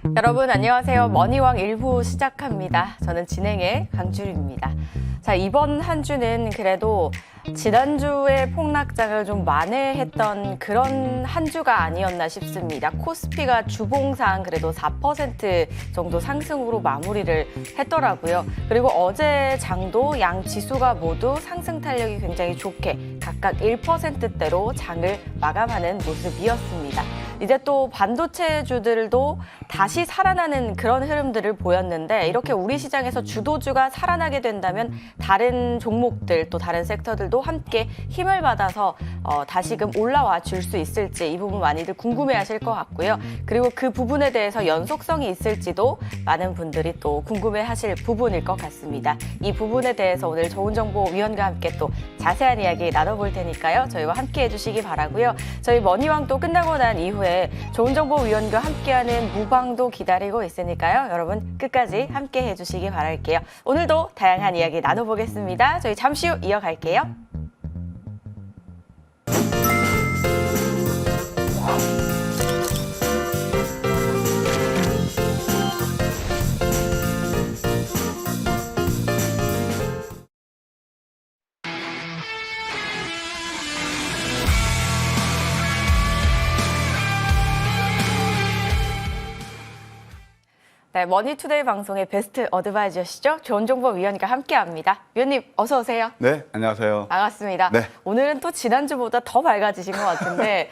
여러분 안녕하세요. 머니왕 1부 시작합니다. 저는 진행의 강주리입니다. 자, 이번 한 주는 그래도 지난주의 폭락장을 좀 만회했던 그런 한 주가 아니었나 싶습니다. 코스피가 주봉상 그래도 4% 정도 상승으로 마무리를 했더라고요. 그리고 어제 장도 양 지수가 모두 상승 탄력이 굉장히 좋게 각각 1%대로 장을 마감하는 모습이었습니다. 이제 또 반도체주들도 다시 살아나는 그런 흐름들을 보였는데, 이렇게 우리 시장에서 주도주가 살아나게 된다면 다른 종목들 또 다른 섹터들도 함께 힘을 받아서 다시금 올라와 줄 수 있을지 이 부분 많이들 궁금해하실 것 같고요. 그리고 그 부분에 대해서 연속성이 있을지도 많은 분들이 또 궁금해하실 부분일 것 같습니다. 이 부분에 대해서 오늘 좋은정보위원과 함께 또 자세한 이야기 나눠볼 테니까요. 저희와 함께 해주시기 바라고요. 저희 머니왕 또 끝나고 난 이후에 좋은정보위원과 함께하는 무방도 기다리고 있으니까요. 여러분 끝까지 함께 해주시기 바랄게요. 오늘도 다양한 이야기 나눠보겠습니다. 저희 잠시 후 이어갈게요. 네, 머니투데이 방송의 베스트 어드바이저시죠? 좋은정보위원과 함께합니다. 위원님 어서 오세요. 네, 안녕하세요. 반갑습니다. 네. 오늘은 또 지난주보다 더 밝아지신 것 같은데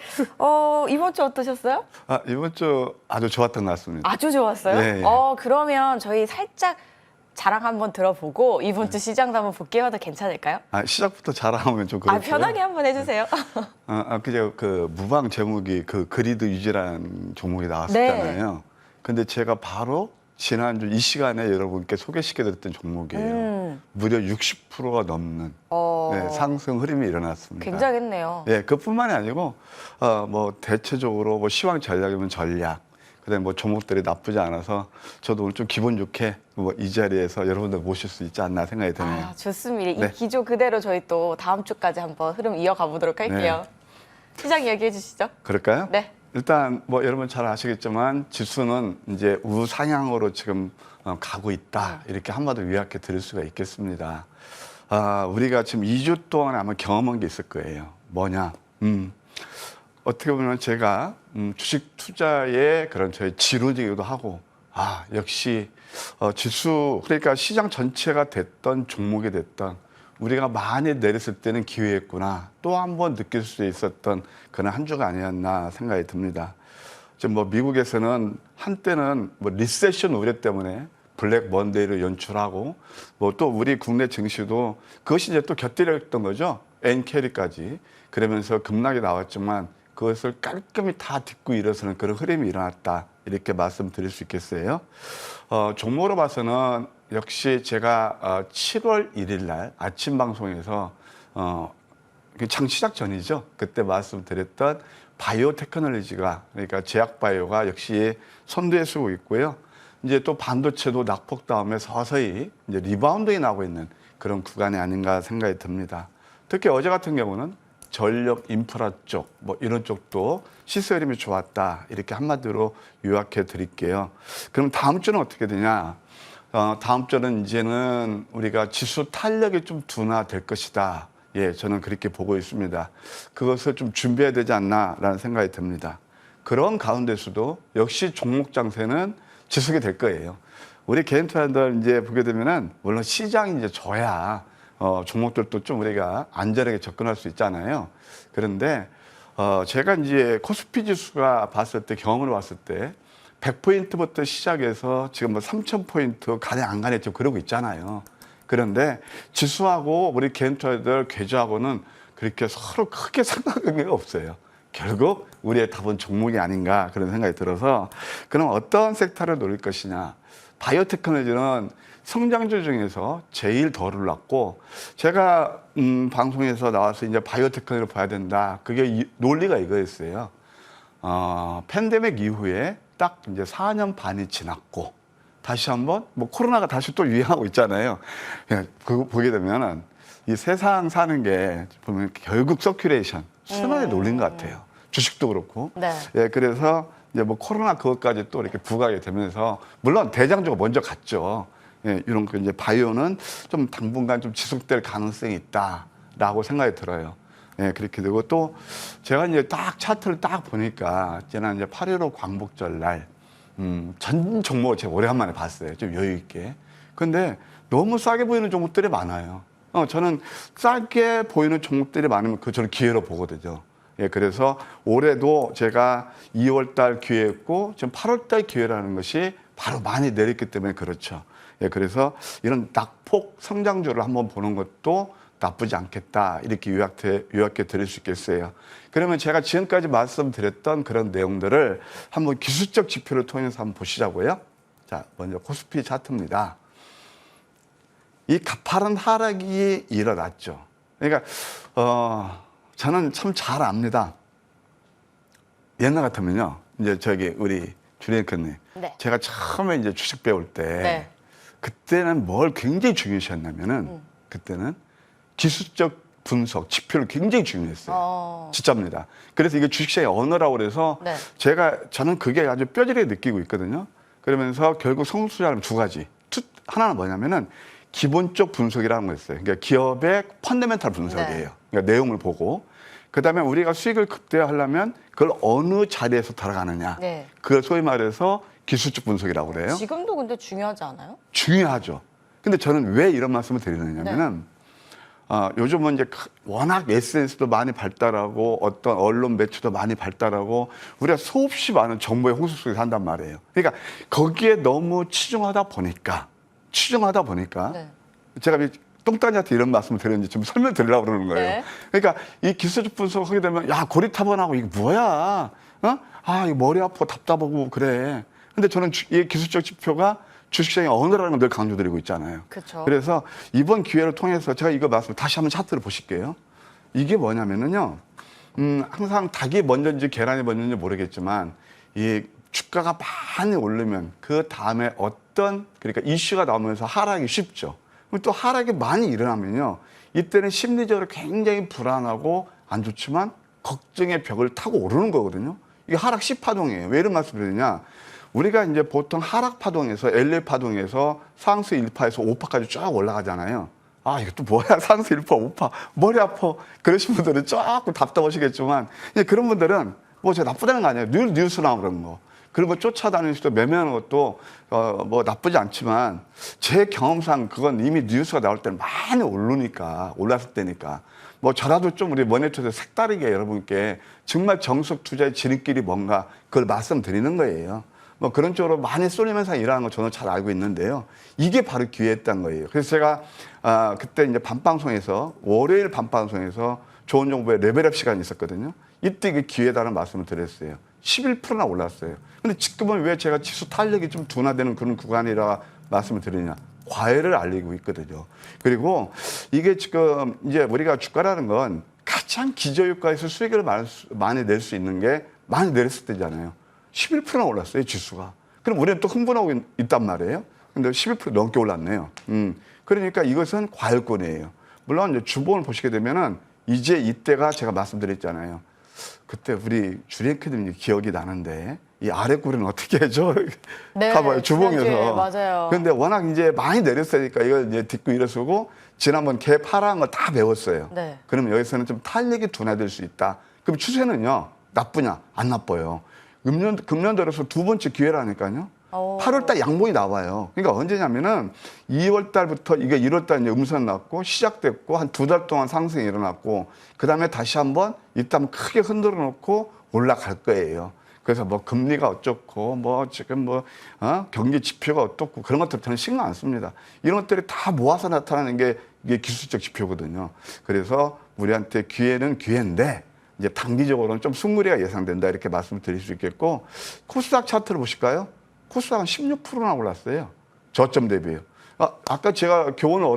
이번 주 어떠셨어요? 이번 주 아주 좋았던 것 같습니다. 아주 좋았어요? 예, 예. 그러면 저희 살짝 자랑 한번 들어보고 이번 주 시장도 한번 볼게요. 도 괜찮을까요? 시작부터 잘하면 좀 그렇고요. 편하게 한번 해주세요. 그제 그 무방 제목이 그 그리드 유지라는 종목이 나왔었잖아요. 네. 근데 제가 바로 지난주 이 시간에 여러분께 소개시켜드렸던 종목이에요. 무려 60%가 넘는 네, 상승 흐름이 일어났습니다. 굉장했네요. 예, 그뿐만이 아니고 뭐 대체적으로 뭐 시황 전략이면 전략, 그다음에 뭐 종목들이 나쁘지 않아서 저도 오늘 좀 기분 좋게 뭐 이 자리에서 여러분들 모실 수 있지 않나 생각이 드네요. 좋습니다. 네. 이 기조 그대로 저희 또 다음 주까지 한번 흐름 이어가 보도록 할게요. 시장 이야기해 주시죠. 그럴까요? 네. 일단 뭐 여러분 잘 아시겠지만 지수는 이제 우상향으로 지금 가고 있다, 이렇게 한마디로 요약해 드릴 수가 있겠습니다. 우리가 지금 2주 동안 아마 경험한 게 있을 거예요. 뭐냐? 어떻게 보면 제가 주식 투자의 그런 저의 지론이기도 하고, 역시 지수, 그러니까 시장 전체가 됐던 종목이 됐던 우리가 많이 내렸을 때는 기회였구나, 또 한 번 느낄 수 있었던 그런 한 주가 아니었나 생각이 듭니다. 지금 뭐 미국에서는 한때는 뭐 리세션 우려 때문에 블랙 먼데이를 연출하고, 뭐 또 우리 국내 증시도 그것이 이제 또 곁들였던 거죠. 엔캐리까지. 그러면서 급락이 나왔지만 그것을 깔끔히 다 딛고 일어서는 그런 흐름이 일어났다, 이렇게 말씀드릴 수 있겠어요. 종목으로 봐서는 역시 제가 7월 1일 날 아침 방송에서 장 시작 전이죠. 그때 말씀드렸던 바이오 테크놀로지가, 그러니까 제약 바이오가 역시 선두에 서고 있고요. 이제 또 반도체도 낙폭 다음에 서서히 이제 리바운딩이 나고 있는 그런 구간이 아닌가 생각이 듭니다. 특히 어제 같은 경우는 전력 인프라 쪽, 뭐 이런 쪽도 시세 흐름이 좋았다, 이렇게 한마디로 요약해 드릴게요. 그럼 다음 주는 어떻게 되냐? 다음 주는 이제는 우리가 지수 탄력이 좀 둔화될 것이다. 예, 저는 그렇게 보고 있습니다. 그것을 좀 준비해야 되지 않나라는 생각이 듭니다. 그런 가운데서도 역시 종목 장세는 지속이 될 거예요. 우리 개인 투자자들 이제 보게 되면은 물론 시장이 이제 져야 종목들도 좀 우리가 안전하게 접근할 수 있잖아요. 그런데 제가 이제 코스피 지수가 봤을 때, 경험을 봤을 때 100포인트부터 시작해서 지금 뭐 3000포인트 가네 안 가네 좀 그러고 있잖아요. 그런데 지수하고 우리 개인 투자자들 계좌하고는 그렇게 서로 크게 상관관계가 없어요. 결국 우리의 답은 종목이 아닌가, 그런 생각이 들어서, 그럼 어떤 섹터를 노릴 것이냐. 바이오테크놀로지는 성장주 중에서 제일 덜 올랐고, 제가 방송에서 나와서 이제 바이오테크놀로지를 봐야 된다, 그게 논리가 이거였어요. 팬데믹 이후에 딱 이제 4년 반이 지났고 다시 한번 뭐 코로나가 다시 또 유행하고 있잖아요. 그거 보게 되면은 이 세상 사는 게 보면 결국 서큘레이션, 순환에 놀린 것 같아요. 주식도 그렇고. 네. 그래서 이제 뭐 코로나 그것까지 또 이렇게 부각이 되면서 물론 대장주가 먼저 갔죠. 예, 이런 그 이제 바이오는 좀 당분간 좀 지속될 가능성이 있다라고 생각이 들어요. 예, 그렇게 되고 또 제가 이제 딱 차트를 딱 보니까 지난 이제 8.15 광복절 날, 전 종목을 제가 오래간만에 봤어요. 좀 여유 있게. 근데 너무 싸게 보이는 종목들이 많아요. 저는 싸게 보이는 종목들이 많으면 그 저는 기회로 보거든요. 예, 그래서 올해도 제가 2월 달 기회였고 지금 8월 달 기회라는 것이 바로 많이 내렸기 때문에 그렇죠. 예, 그래서 이런 낙폭 성장주를 한번 보는 것도 나쁘지 않겠다. 이렇게 요약해 드릴 수 있겠어요. 그러면 제가 지금까지 말씀드렸던 그런 내용들을 한번 기술적 지표를 통해서 한번 보시자고요. 자, 먼저 코스피 차트입니다. 이 가파른 하락이 일어났죠. 그러니까 저는 참 잘 압니다. 옛날 같으면요, 이제 저기 우리 주리앵커님, 네. 제가 처음에 이제 주식 배울 때 네. 그때는 뭘 굉장히 중요시했냐면은 그때는 기술적 분석, 지표를 굉장히 중요했어요. 진짜입니다. 그래서 이게 주식시장의 언어라고 그래서 네. 저는 그게 아주 뼈저리게 느끼고 있거든요. 그러면서 결국 성수자는 두 가지. 하나는 뭐냐면은 기본적 분석이라는 거 있어요. 그러니까 기업의 펀더멘탈 분석이에요. 네. 그러니까 내용을 보고 그다음에 우리가 수익을 극대화하려면 그걸 어느 자리에서 들어가느냐. 네. 그걸 소위 말해서 기술적 분석이라고 그래요. 지금도 근데 중요하지 않아요? 중요하죠. 근데 저는 왜 이런 말씀을 드리느냐면은 요즘은 이제 워낙 SNS도 많이 발달하고 어떤 언론 매체도 많이 발달하고 우리가 수없이 많은 정보의 홍수 속에 산단 말이에요. 그러니까 거기에 너무 치중하다 보니까 네. 제가 똥따니한테 이런 말씀을 드렸는지 좀 설명드리려고 그러는 거예요. 네. 그러니까 이 기술적 분석을 하게 되면 야 고리타분하고 이게 뭐야? 이거 머리 아파 답답하고 그래. 근데 저는 이 기술적 지표가 주식시장의 언어라는 걸 늘 강조드리고 있잖아요. 그쵸. 그래서 이번 기회를 통해서 제가 이거 말씀 다시 한번 차트를 보실게요. 이게 뭐냐면은요, 항상 닭이 먼저인지 계란이 먼저인지 모르겠지만 이 주가가 많이 오르면 그 다음에 그러니까 이슈가 나오면서 하락이 쉽죠. 그리고 또 하락이 많이 일어나면요, 이때는 심리적으로 굉장히 불안하고 안 좋지만 걱정의 벽을 타고 오르는 거거든요. 이게 하락 시파동이에요. 왜 이런 말씀을 드리냐? 우리가 이제 보통 하락 파동에서 LA 파동에서 상승 1파에서 5파까지 쫙 올라가잖아요. 이거 또 뭐야? 상승 1파, 5파. 머리 아파. 그러신 분들은 조금 답답하시겠지만 그런 분들은 뭐 제가 나쁘다는 거 아니에요. 늘 뉴스 나오고 그런 거. 그리고 쫓아다니면서 매매하는 것도 뭐 나쁘지 않지만 제 경험상 그건 이미 뉴스가 나올 때는 많이 올랐을 때니까 뭐 저라도 좀 우리 머니터에서 색다르게 여러분께 정말 정석 투자의 지름길이 뭔가 그걸 말씀드리는 거예요. 뭐 그런 쪽으로 많이 쏠리면서 일하는 거 저는 잘 알고 있는데요. 이게 바로 기회였던 거예요. 그래서 제가 그때 이제 월요일 밤방송에서 좋은 정보의 레벨업 시간이 있었거든요. 이때 이게 기회다라는 말씀을 드렸어요. 11%나 올랐어요. 근데 지금은 왜 제가 지수 탄력이 좀 둔화되는 그런 구간이라 말씀을 드리냐. 과외를 알리고 있거든요. 그리고 이게 지금 이제 우리가 주가라는 건 가장 기저효과에서 수익을 많이 낼 수 있는 게 많이 내렸을 때잖아요. 11%나 올랐어요, 지수가. 그럼 우리는 또 흥분하고 있단 말이에요. 근데 11% 넘게 올랐네요. 그러니까 이것은 과열권이에요. 물론 이제 주봉을 보시게 되면은 이제 이때가 제가 말씀드렸잖아요. 그때 우리 주리앵커님 기억이 나는데 이 아래 꼴은 어떻게 해줘? 네, 봐봐요, 주봉에서. 지난주에 맞아요. 근데 워낙 이제 많이 내렸으니까 이걸 이제 딛고 일어서고 지난번 갭 하락한 거 다 배웠어요. 네. 그러면 여기서는 좀 탄력이 둔화될 수 있다. 그럼 추세는요, 나쁘냐? 안 나빠요. 금년 들어서 두 번째 기회라니까요. 8월 달 양봉이 나와요. 그러니까 언제냐면은 2월 달부터 이게 1월 달 이제 음선 났고 시작됐고 한 두 달 동안 상승이 일어났고 그다음에 다시 한번 이따 크게 흔들어 놓고 올라갈 거예요. 그래서 뭐 금리가 어쩌고 뭐 지금 뭐 경기 지표가 어떻고 그런 것들 저는 신경 안 씁니다. 이런 것들이 다 모아서 나타나는 게 이게 기술적 지표거든요. 그래서 우리한테 기회는 기회인데 이제 단기적으로는 좀 승무리가 예상된다 이렇게 말씀을 드릴 수 있겠고 코스닥 차트를 보실까요? 코스닥은 16%나 올랐어요. 저점 대비해요. 아까 제가 교훈을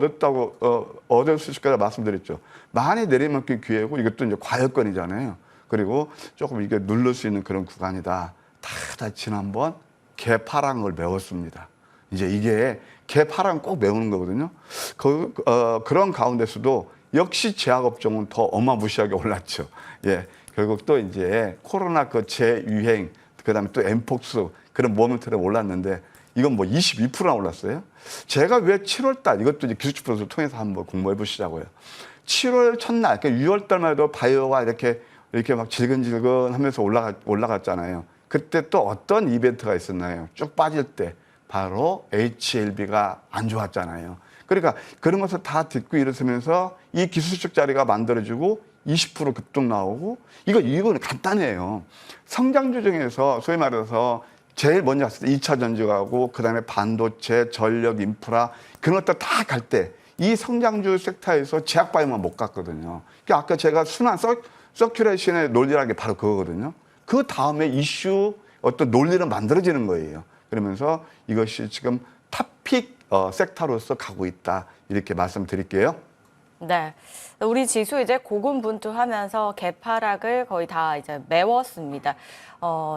얻었을 거라 말씀드렸죠. 많이 내리면 그 기회고 이것도 이제 과열권이잖아요. 그리고 조금 이게 누를 수 있는 그런 구간이다. 다 지난번 개파랑을 메웠습니다. 이제 이게 개파랑 꼭 메우는 거거든요. 그런 가운데서도 역시 제약업종은 더 어마무시하게 올랐죠. 예. 결국 또 이제 코로나 그 재유행 그다음에 또 엠폭스 그런 모멘트가 올랐는데 이건 뭐 22%나 올랐어요. 제가 왜 7월 달 이것도 이제 기술주표를 통해서 한번 공부해 보시자고요. 7월 첫날, 그러니까 6월 달만 해도 바이오가 이렇게 막 질근질근 하면서 올라갔잖아요. 그때 또 어떤 이벤트가 있었나요? 쭉 빠질 때 바로 HLB가 안 좋았잖아요. 그러니까 그런 것을 다 듣고 일어서면서 이 기술적 자리가 만들어지고 20% 급등 나오고 이건 간단해요. 성장주 중에서 소위 말해서 제일 먼저 왔을 때 2차 전지하고 그다음에 반도체, 전력, 인프라 그런 것들 다 갈 때 이 성장주 섹터에서 제약바이오만 못 갔거든요. 그러니까 아까 제가 순환 서큘레이션의 논리라는 게 바로 그거거든요. 그 다음에 이슈 어떤 논리는 만들어지는 거예요. 그러면서 이것이 지금 탑픽 섹터로서 가고 있다 이렇게 말씀드릴게요. 네. 우리 지수 이제 고군분투하면서 개파락을 거의 다 이제 메웠습니다.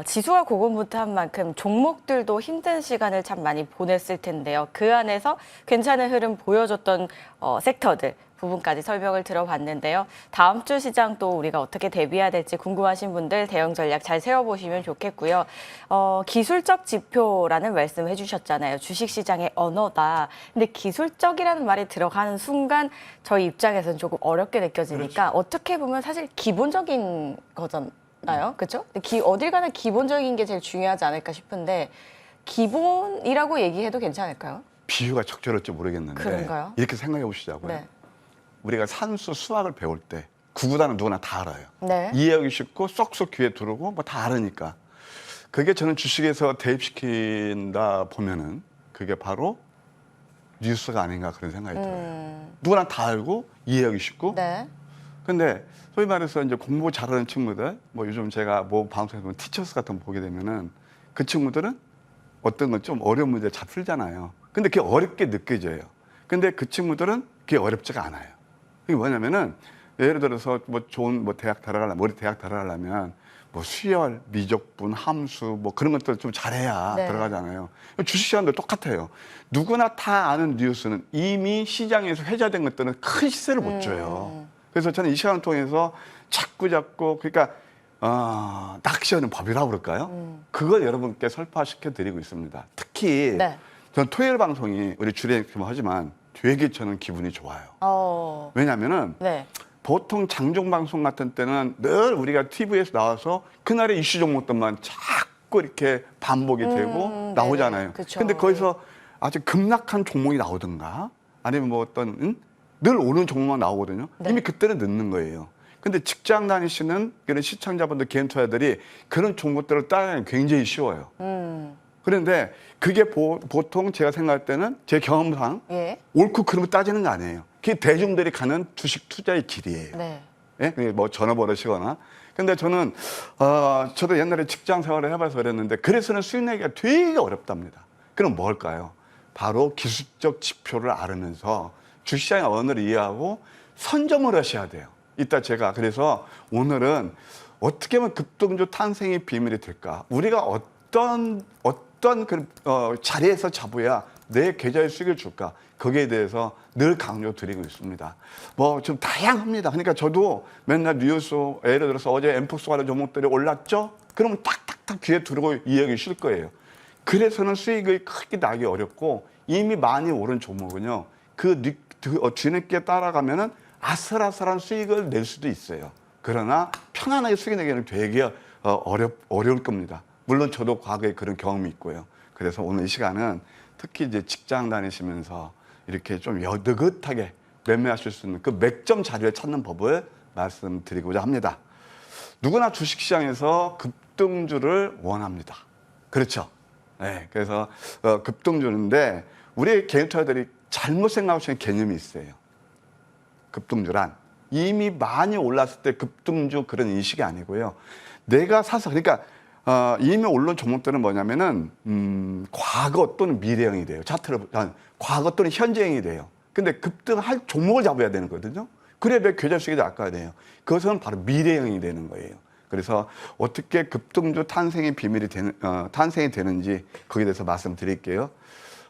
지수가 고군분투한 만큼 종목들도 힘든 시간을 참 많이 보냈을 텐데요. 그 안에서 괜찮은 흐름 보여줬던 섹터들 부분까지 설명을 들어봤는데요. 다음 주 시장 또 우리가 어떻게 대비해야 될지 궁금하신 분들 대응 전략 잘 세워보시면 좋겠고요. 기술적 지표라는 말씀 해주셨잖아요. 주식시장의 언어다. 근데 기술적이라는 말이 들어가는 순간 저희 입장에서는 조금 어렵게 느껴지니까 그렇죠. 어떻게 보면 사실 기본적인 거잖아요. 그렇죠? 어딜 가나 기본적인 게 제일 중요하지 않을까 싶은데 기본이라고 얘기해도 괜찮을까요? 비유가 적절할지 모르겠는데 그런가요? 이렇게 생각해 보시자고요. 네. 우리가 산수 수학을 배울 때 구구단은 누구나 다 알아요. 네. 이해하기 쉽고 쏙쏙 귀에 들어오고 뭐 다 알으니까. 그게 저는 주식에서 대입시킨다 보면은 그게 바로 뉴스가 아닌가 그런 생각이 들어요. 누구나 다 알고 이해하기 쉽고. 네. 근데 소위 말해서 이제 공부 잘하는 친구들, 뭐 요즘 제가 뭐 방송에서 보면 티처스 같은 거 보게 되면은 그 친구들은 어떤 건 좀 어려운 문제 잘 풀잖아요. 근데 그게 어렵게 느껴져요. 근데 그 친구들은 그게 어렵지가 않아요. 이게 뭐냐면은 예를 들어서 뭐 좋은 뭐 대학 들어가려면 머리 대학 들어가려면 뭐 수열, 미적분, 함수 뭐 그런 것들 좀 잘해야 네. 들어가잖아요. 주식시장도 똑같아요. 누구나 다 아는 뉴스는 이미 시장에서 회자된 것들은 큰 시세를 못 줘요. 그래서 저는 이 시간을 통해서 자꾸 그러니까 낚시하는 법이라고 그럴까요? 그걸 여러분께 설파시켜 드리고 있습니다. 특히 네. 전 토요일 방송이 우리 주례님만 하지만 되게 저는 기분이 좋아요. 왜냐하면은 네. 보통 장종 방송 같은 때는 늘 우리가 TV에서 나와서 그날의 이슈 종목들만 자꾸 이렇게 반복이 되고 나오잖아요. 그쵸. 근데 거기서 아주 급락한 종목이 나오든가 아니면 뭐 어떤 늘 오는 종목만 나오거든요. 네. 이미 그때는 늦는 거예요. 근데 직장 다니시는 그런 시청자분들 개인 투자자들이 그런 종목들을 따라하기 굉장히 쉬워요. 그런데 그게 보통 제가 생각할 때는 제 경험상 예. 옳고 그름을 따지는 거 아니에요. 그게 대중들이 가는 주식 투자의 길이에요. 네. 예? 그게 뭐 전화번호시거나. 근데 저는 저도 옛날에 직장 생활을 해봐서 그랬는데 그래서는 수익 내기가 되게 어렵답니다. 그럼 뭘까요? 바로 기술적 지표를 알으면서 주식시장의 언어를 이해하고 선점을 하셔야 돼요. 이따 제가 그래서 오늘은 어떻게 하면 급등주 탄생의 비밀이 될까? 우리가 어떤 그 자리에서 잡아야 내 계좌에 수익을 줄까? 거기에 대해서 늘 강조드리고 있습니다. 뭐 좀 다양합니다. 그러니까 저도 맨날 뉴스 예를 들어서 어제 엠폭스 관련 종목들이 올랐죠? 그러면 탁탁탁 귀에 들어오고 이해하기 싫을 거예요. 그래서는 수익이 크게 나기 어렵고 이미 많이 오른 종목은요. 그 뒤늦게 따라가면은 아슬아슬한 수익을 낼 수도 있어요. 그러나 편안하게 수익 내기는 되게 어려울 겁니다. 물론 저도 과거에 그런 경험이 있고요. 그래서 오늘 이 시간은 특히 이제 직장 다니시면서 이렇게 좀 느긋하게 매매하실 수 있는 그 맥점 자리를 찾는 법을 말씀드리고자 합니다. 누구나 주식시장에서 급등주를 원합니다. 그렇죠? 네, 그래서 급등주인데 우리 개인 투자자들이 잘못 생각하시는 개념이 있어요. 급등주란 이미 많이 올랐을 때 급등주 그런 인식이 아니고요. 내가 사서 그러니까 이미 올른 종목들은 뭐냐면은 과거 또는 미래형이 돼요. 차트를 과거 또는 현재형이 돼요. 근데 급등할 종목을 잡아야 되는 거거든요. 그래야 내 계좌 수익이 낚아야 돼요. 그것은 바로 미래형이 되는 거예요. 그래서 어떻게 급등주 탄생의 비밀이 탄생이 되는지 거기에 대해서 말씀드릴게요.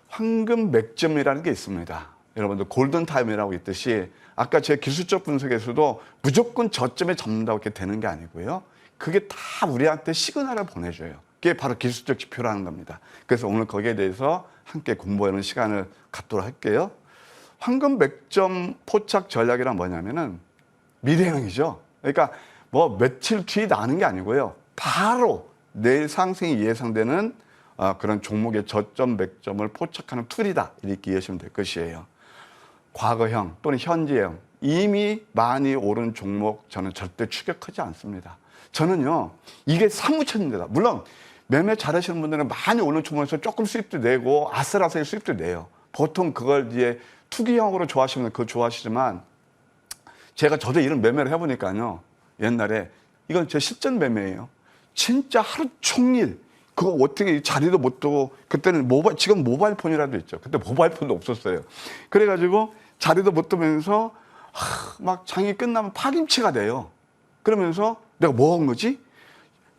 황금 맥점이라는 게 있습니다. 여러분들 골든타임이라고 있듯이 아까 제 기술적 분석에서도 무조건 저점에 잡는다고 이렇게 되는 게 아니고요. 그게 다 우리한테 시그널을 보내줘요. 그게 바로 기술적 지표라는 겁니다. 그래서 오늘 거기에 대해서 함께 공부하는 시간을 갖도록 할게요. 황금 100점 포착 전략이란 뭐냐면은 미래형이죠. 그러니까 뭐 며칠 뒤에 나는 게 아니고요. 바로 내일 상승이 예상되는 그런 종목의 저점 100점을 포착하는 툴이다. 이렇게 이해하시면 될 것이에요. 과거형 또는 현재형 이미 많이 오른 종목 저는 절대 추격하지 않습니다. 저는요, 이게 사무처입니다. 물론 매매 잘하시는 분들은 많이 오른 종목에서 조금 수입도 내고 아슬아슬 수입도 내요. 보통 그걸 이제 투기형으로 좋아하시면 그거 좋아하시지만 저도 이런 매매를 해보니까요, 옛날에 이건 제 실전 매매예요. 진짜 하루 종일 그거 어떻게 자리도 못 두고, 그때는 지금 모바일 폰이라도 있죠. 그때 모바일 폰도 없었어요. 그래가지고 자리도 못 두면서 막 장이 끝나면 파김치가 돼요. 그러면서 내가 뭐 한 거지?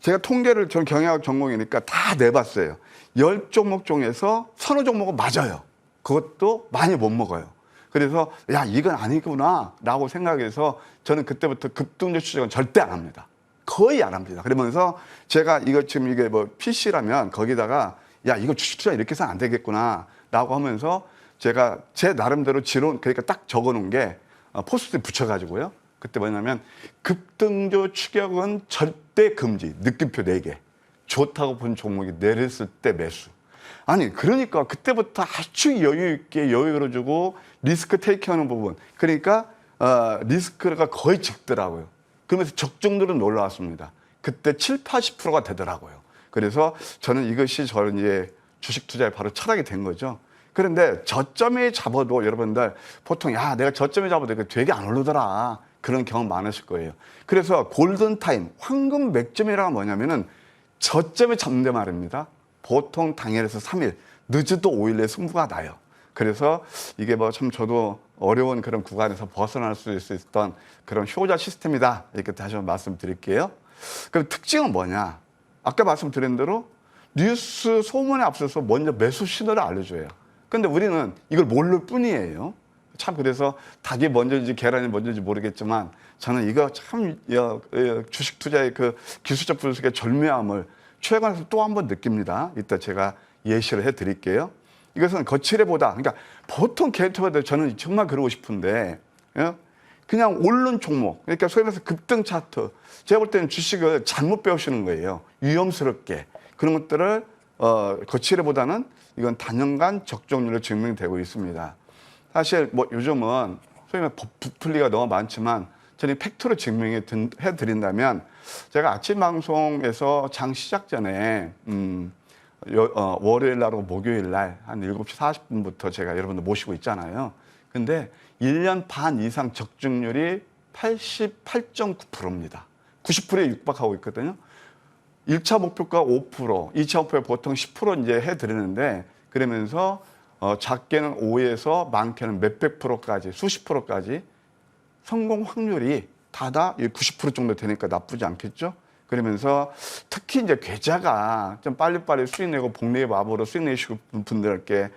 제가 통계를, 저는 경영학 전공이니까 다 내봤어요. 10종목 중에서 서너 종목은 맞아요. 그것도 많이 못 먹어요. 그래서 야, 이건 아니구나 라고 생각해서 저는 그때부터 급등주 추적은 절대 안 합니다. 거의 안 합니다. 그러면서 제가 이거 지금 이게 뭐 PC라면 거기다가 야, 이거 주식 투자 이렇게 해서는 안 되겠구나 라고 하면서 제가 제 나름대로 지론, 그러니까 딱 적어 놓은 게 포스트잇 붙여가지고요. 그때 뭐냐면 급등주 추격은 절대 금지. 느낌표 4개. 좋다고 본 종목이 내렸을 때 매수. 아니, 그러니까 그때부터 아주 여유 있게 여유를 주고 리스크 테이킹하는 부분. 그러니까 리스크가 거의 적더라고요. 그러면서 적중률은 올라왔습니다. 그때 7, 80%가 되더라고요. 그래서 저는 이것이 저는 이제 주식 투자에 바로 철학이 된 거죠. 그런데 저점에 잡아도 여러분들 보통 야, 내가 저점에 잡아도 이거 되게 안 오르더라. 그런 경험 많으실 거예요. 그래서 골든타임, 황금 100점이라는 뭐냐면은 저점에 잡는데 말입니다. 보통 당일에서 3일, 늦어도 5일 내에 승부가 나요. 그래서 이게 뭐 참 저도 어려운 그런 구간에서 벗어날 수 있었던 그런 효자 시스템이다. 이렇게 다시 한번 말씀드릴게요. 그럼 특징은 뭐냐? 아까 말씀드린 대로 뉴스 소문에 앞서서 먼저 매수 신호를 알려줘요. 근데 우리는 이걸 모를 뿐이에요. 참, 그래서 닭이 먼저인지 계란이 먼저인지 모르겠지만 저는 이거 참 주식 투자의 그 기술적 분석의 절묘함을 최근에서 또 한 번 느낍니다. 이따 제가 예시를 해드릴게요. 이것은 거칠해보다, 그러니까 보통 개인투자들 저는 정말 그러고 싶은데 그냥 오른 종목, 그러니까 소위 말해서 급등 차트, 제가 볼 때는 주식을 잘못 배우시는 거예요. 위험스럽게. 그런 것들을 거칠해보다는 이건 단연간 적정률로 증명되고 있습니다. 사실 뭐 요즘은 소위 말해 부풀리가 너무 많지만 저는 팩트로 증명해 드린다면, 제가 아침 방송에서 장 시작 전에 월요일 날하고 목요일 날 한 7시 40분부터 제가 여러분들 모시고 있잖아요. 근데 1년 반 이상 적중률이 88.9%입니다. 90%에 육박하고 있거든요. 1차 목표가 5%, 2차 목표가 보통 10% 이제 해드리는데, 그러면서 작게는 5에서 많게는 몇백 프로까지, 수십 프로까지 성공 확률이 다다 90% 정도 되니까 나쁘지 않겠죠? 그러면서 특히 이제 계좌가 좀 빨리빨리 수익 내고 복리의 마법으로 수익 내시고 분들께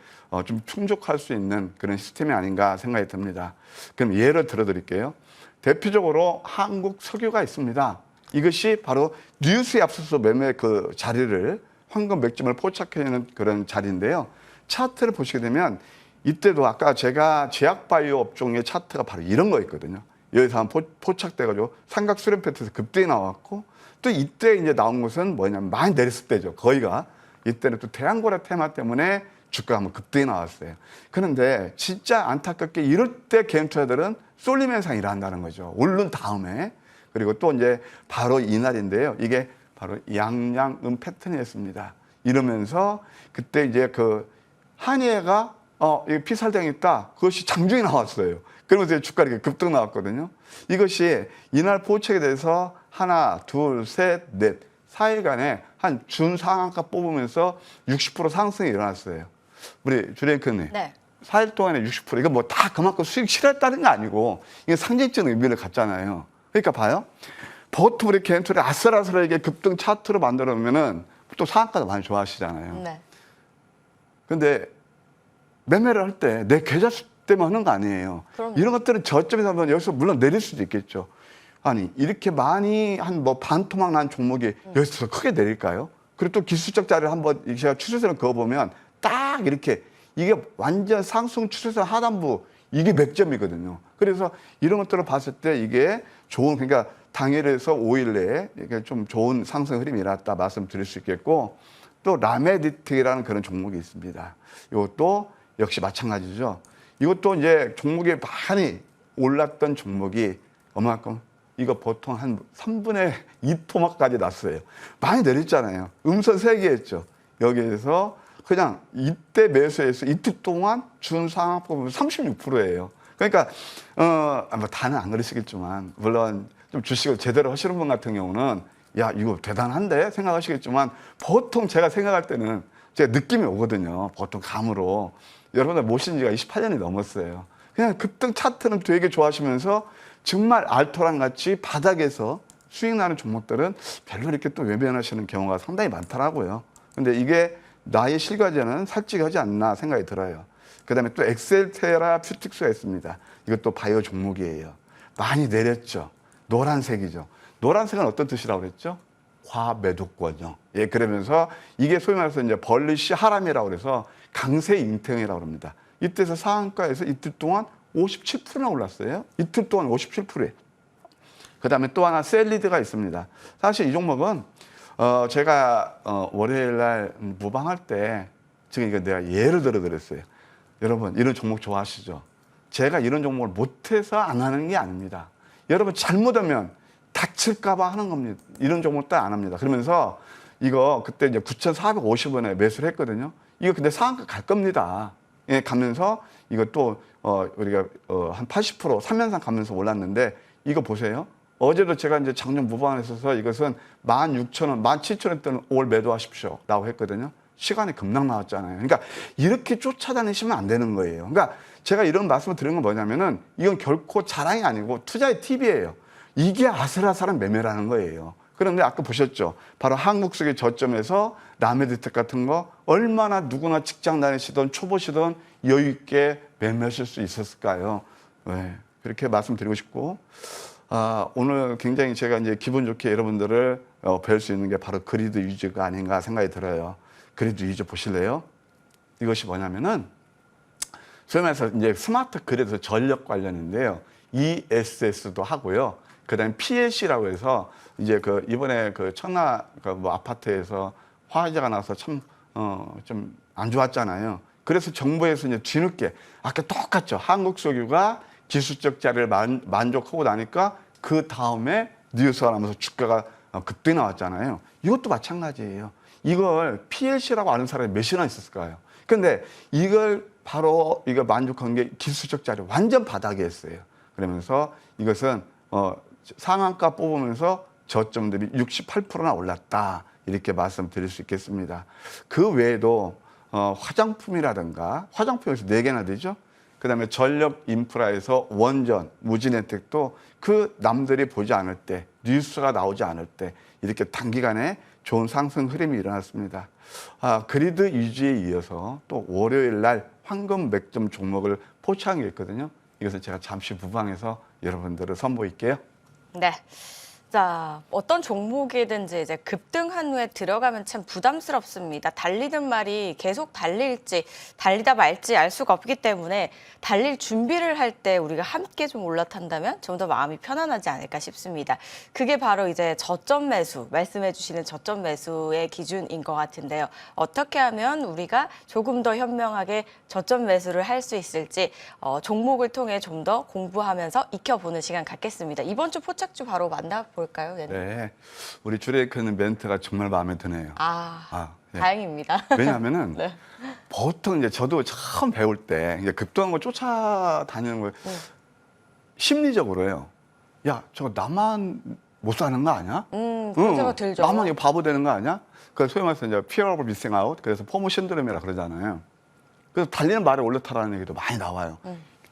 좀 충족할 수 있는 그런 시스템이 아닌가 생각이 듭니다. 그럼 예를 들어 드릴게요. 대표적으로 한국 석유가 있습니다. 이것이 바로 뉴스에 앞서서 매매 그 자리를 황금 100점을 포착해내는 그런 자리인데요. 차트를 보시게 되면 이때도 아까 제가 제약바이오 업종의 차트가 바로 이런 거 있거든요. 여기서 한번 포착돼가지고 삼각 수렴 패턴에서 급등이 나왔고, 또 이때 이제 나온 것은 뭐냐면 많이 내렸을 때죠. 거의가. 이때는 또 대한고래 테마 때문에 주가가 한번 급등이 나왔어요. 그런데 진짜 안타깝게 이럴 때 개인 투자들은 쏠림 현상이 일어난다는 거죠. 오른 다음에. 그리고 또 이제 바로 이날인데요. 이게 바로 양양음 패턴이었습니다. 이러면서 그때 이제 그 한의회가 피살당했다. 그것이 장중에 나왔어요. 그러면서 주가가 이렇게 급등 나왔거든요. 이것이 이날 포착에 대해서 하나, 둘, 셋, 넷, 4일간에 한 준상한가 뽑으면서 60% 상승이 일어났어요. 우리 주레이크님. 네. 4일 동안에 60%. 이거 뭐 다 그만큼 수익 실었다는 게 아니고 이게 상징적 의미를 갖잖아요. 그러니까 봐요. 보통 우리 개인 투자 아슬아슬하게 급등 차트로 만들어 놓으면은 또 상한가도 많이 좋아하시잖아요. 네. 근데 매매를 할 때 내 계좌 수 때문에 하는 거 아니에요. 그럼요. 이런 것들은 저점에서 하면 여기서 물론 내릴 수도 있겠죠. 아니, 이렇게 많이 한 뭐 반토막 난 종목이 여기서 크게 내릴까요? 그리고 또 기술적 자리를 한번 제가 추세선을 그어보면 딱 이렇게 이게 완전 상승 추세선 하단부 이게 맥점이거든요. 그래서 이런 것들을 봤을 때 이게 좋은, 그러니까 당일에서 5일 내에 이게 좀 좋은 상승 흐름이 일어났다 말씀드릴 수 있겠고, 또 라메디텍이라는 그런 종목이 있습니다. 이것도 역시 마찬가지죠. 이것도 이제 종목이 많이 올랐던 종목이 얼마큼, 이거 보통 한 3분의 2토막까지 났어요. 많이 내렸잖아요. 음선 3개 했죠. 여기에서 그냥 이때 매수해서 이틀 동안 준 상황 보면 36%예요. 그러니까 뭐 다는 안 그러시겠지만, 물론 좀 주식을 제대로 하시는 분 같은 경우는 야, 이거 대단한데 생각하시겠지만, 보통 제가 생각할 때는 제가 느낌이 오거든요. 보통 감으로. 여러분들 모신 지가 28년이 넘었어요. 그냥 급등 차트는 되게 좋아하시면서 정말 알토란 같이 바닥에서 수익 나는 종목들은 별로 이렇게 또 외면하시는 경우가 상당히 많더라고요. 근데 이게 나의 실과제는 살찌게 하지 않나 생각이 들어요. 그 다음에 또 엑셀테라퓨틱스가 있습니다. 이것도 바이오 종목이에요. 많이 내렸죠. 노란색이죠. 노란색은 어떤 뜻이라고 그랬죠? 과매도권요. 예, 그러면서 이게 소위 말해서 이제 벌리시 하람이라고 그래서 강세 잉태형이라고 합니다. 이때에서 상한가에서 이틀 동안 57%나 올랐어요. 이틀 동안 57%에. 그 다음에 또 하나 셀리드가 있습니다. 사실 이 종목은 제가 월요일 날 무방할 때 지금 이거 내가 예를 들어 드렸어요. 여러분 이런 종목 좋아하시죠? 제가 이런 종목을 못해서 안 하는 게 아닙니다. 여러분 잘못하면 다칠까봐 하는 겁니다. 이런 종목 딱 안 합니다. 그러면서 이거 그때 이제 9,450원에 매수를 했거든요. 이거 근데 상한가 갈 겁니다. 예, 가면서 이것도 우리가 한 80% 3연상 가면서 올랐는데 이거 보세요. 어제도 제가 이제 작년 무방에 있어서 이것은 16,000원, 17,000원대는 올 매도하십시오 라고 했거든요. 시간이 급락 나왔잖아요. 그러니까 이렇게 쫓아다니시면 안 되는 거예요. 그러니까 제가 이런 말씀을 드린 건 뭐냐면은 이건 결코 자랑이 아니고 투자의 팁이에요. 이게 아슬아슬한 매매라는 거예요. 그런데 아까 보셨죠? 바로 한국석의 저점에서 라메디텍 같은 거 얼마나 누구나 직장 다니시던 초보시던 여유 있게 매매하실 수 있었을까요? 네, 그렇게 말씀드리고 싶고, 오늘 굉장히 제가 이제 기분 좋게 여러분들을 뵐 수 있는 게 바로 그리드 위즈가 아닌가 생각이 들어요. 그리드 위즈 보실래요? 이것이 뭐냐면은 소위 말해서 이제 스마트 그리드 전력 관련인데요. ESS도 하고요. 그다음에 PLC라고 해서 이제 그 이번에 그 청라 그 뭐 아파트에서 화재가 나서 참 좀 안 좋았잖아요. 그래서 정부에서 이제 뒤늦게 아까 똑같죠. 한국석유가 기술적 자리를 만족하고 나니까 그 다음에 뉴스가 나면서 주가가 급등이 나왔잖아요. 이것도 마찬가지예요. 이걸 PLC라고 아는 사람이 몇이나 있었을까요? 근데 이걸 바로 이거 만족한 게 기술적 자리 완전 바닥에 했어요. 그러면서 이것은 상한가 뽑으면서 저점 대비 68%나 올랐다. 이렇게 말씀드릴 수 있겠습니다. 그 외에도 화장품이라든가 화장품에서 4개나 되죠. 그 다음에 전력 인프라에서 원전, 무진혜택도 그 남들이 보지 않을 때, 뉴스가 나오지 않을 때 이렇게 단기간에 좋은 상승 흐름이 일어났습니다. 그리드 위주에 이어서 또 월요일 날 황금 맥점 종목을 포착한 게 있거든요. 이것은 제가 잠시 무방해서 여러분들을 선보일게요. 네. 자, 어떤 종목이든지 이제 급등한 후에 들어가면 참 부담스럽습니다. 달리는 말이 계속 달릴지 달리다 말지 알 수가 없기 때문에 달릴 준비를 할 때 우리가 함께 좀 올라탄다면 좀 더 마음이 편안하지 않을까 싶습니다. 그게 바로 이제 저점 매수, 말씀해 주시는 저점 매수의 기준인 것 같은데요. 어떻게 하면 우리가 조금 더 현명하게 저점 매수를 할 수 있을지 종목을 통해 좀 더 공부하면서 익혀보는 시간 갖겠습니다. 이번 주 포착주 바로 만나볼까요? 네. 우리 주레이크는 멘트가 정말 마음에 드네요. 네. 다행입니다. 왜냐하면은 네. 보통 이제 저도 처음 배울 때 이제 급등한 거 쫓아다니는 걸 심리적으로요. 야, 저거 나만 못 사는 거 아니야? 그런 생각 들죠. 나만 이거 바보 되는 거 아니야? 그래서 소위 말해서 이제 fear of missing out. 그래서 포모 신드롬이라 그러잖아요. 그래서 달리는 말에 올라타라는 얘기도 많이 나와요.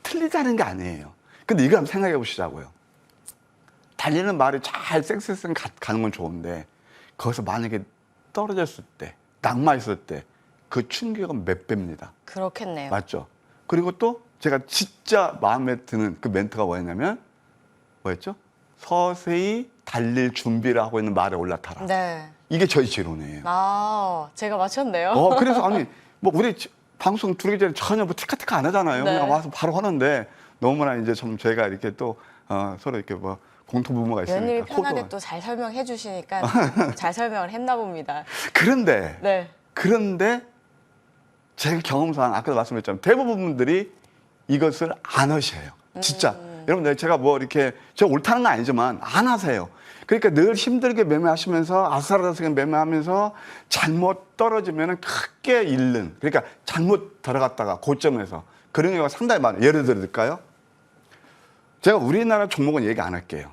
틀리다는 게 아니에요. 근데 이거 한번 생각해 보시자고요. 달리는 말이 잘 쌩쌩쌩 가는 건 좋은데 거기서 만약에 떨어졌을 때, 낙마했을 때 그 충격은 몇 배입니다. 그렇겠네요. 맞죠? 그리고 또 제가 진짜 마음에 드는 그 멘트가 뭐였냐면 뭐였죠? 서서히 달릴 준비를 하고 있는 말에 올라타라. 네. 이게 저희 지론이에요. 아, 제가 맞췄네요. 그래서 아니 뭐 우리 방송 들어오기 전에 전혀 뭐 티카티카 안 하잖아요. 네. 그냥 와서 바로 하는데 너무나 이제 좀 저희가 이렇게 또 서로 이렇게 뭐 공통분모가 있으니까. 위원님이 편하게 호도가. 또 잘 설명해 주시니까 잘 설명을 했나 봅니다. 그런데 네. 제 경험상 아까도 말씀드렸지만 대부분 분들이 이것을 안 하셔요. 진짜. 여러분들 제가 뭐 이렇게 제가 옳다는 건 아니지만 안 하세요. 그러니까 늘 힘들게 매매하시면서 아슬아슬하게 매매하면서 잘못 떨어지면 크게 잃는, 그러니까 잘못 들어갔다가 고점에서 그런 경우가 상당히 많아요. 예를 들을까요? 제가 우리나라 종목은 얘기 안 할게요.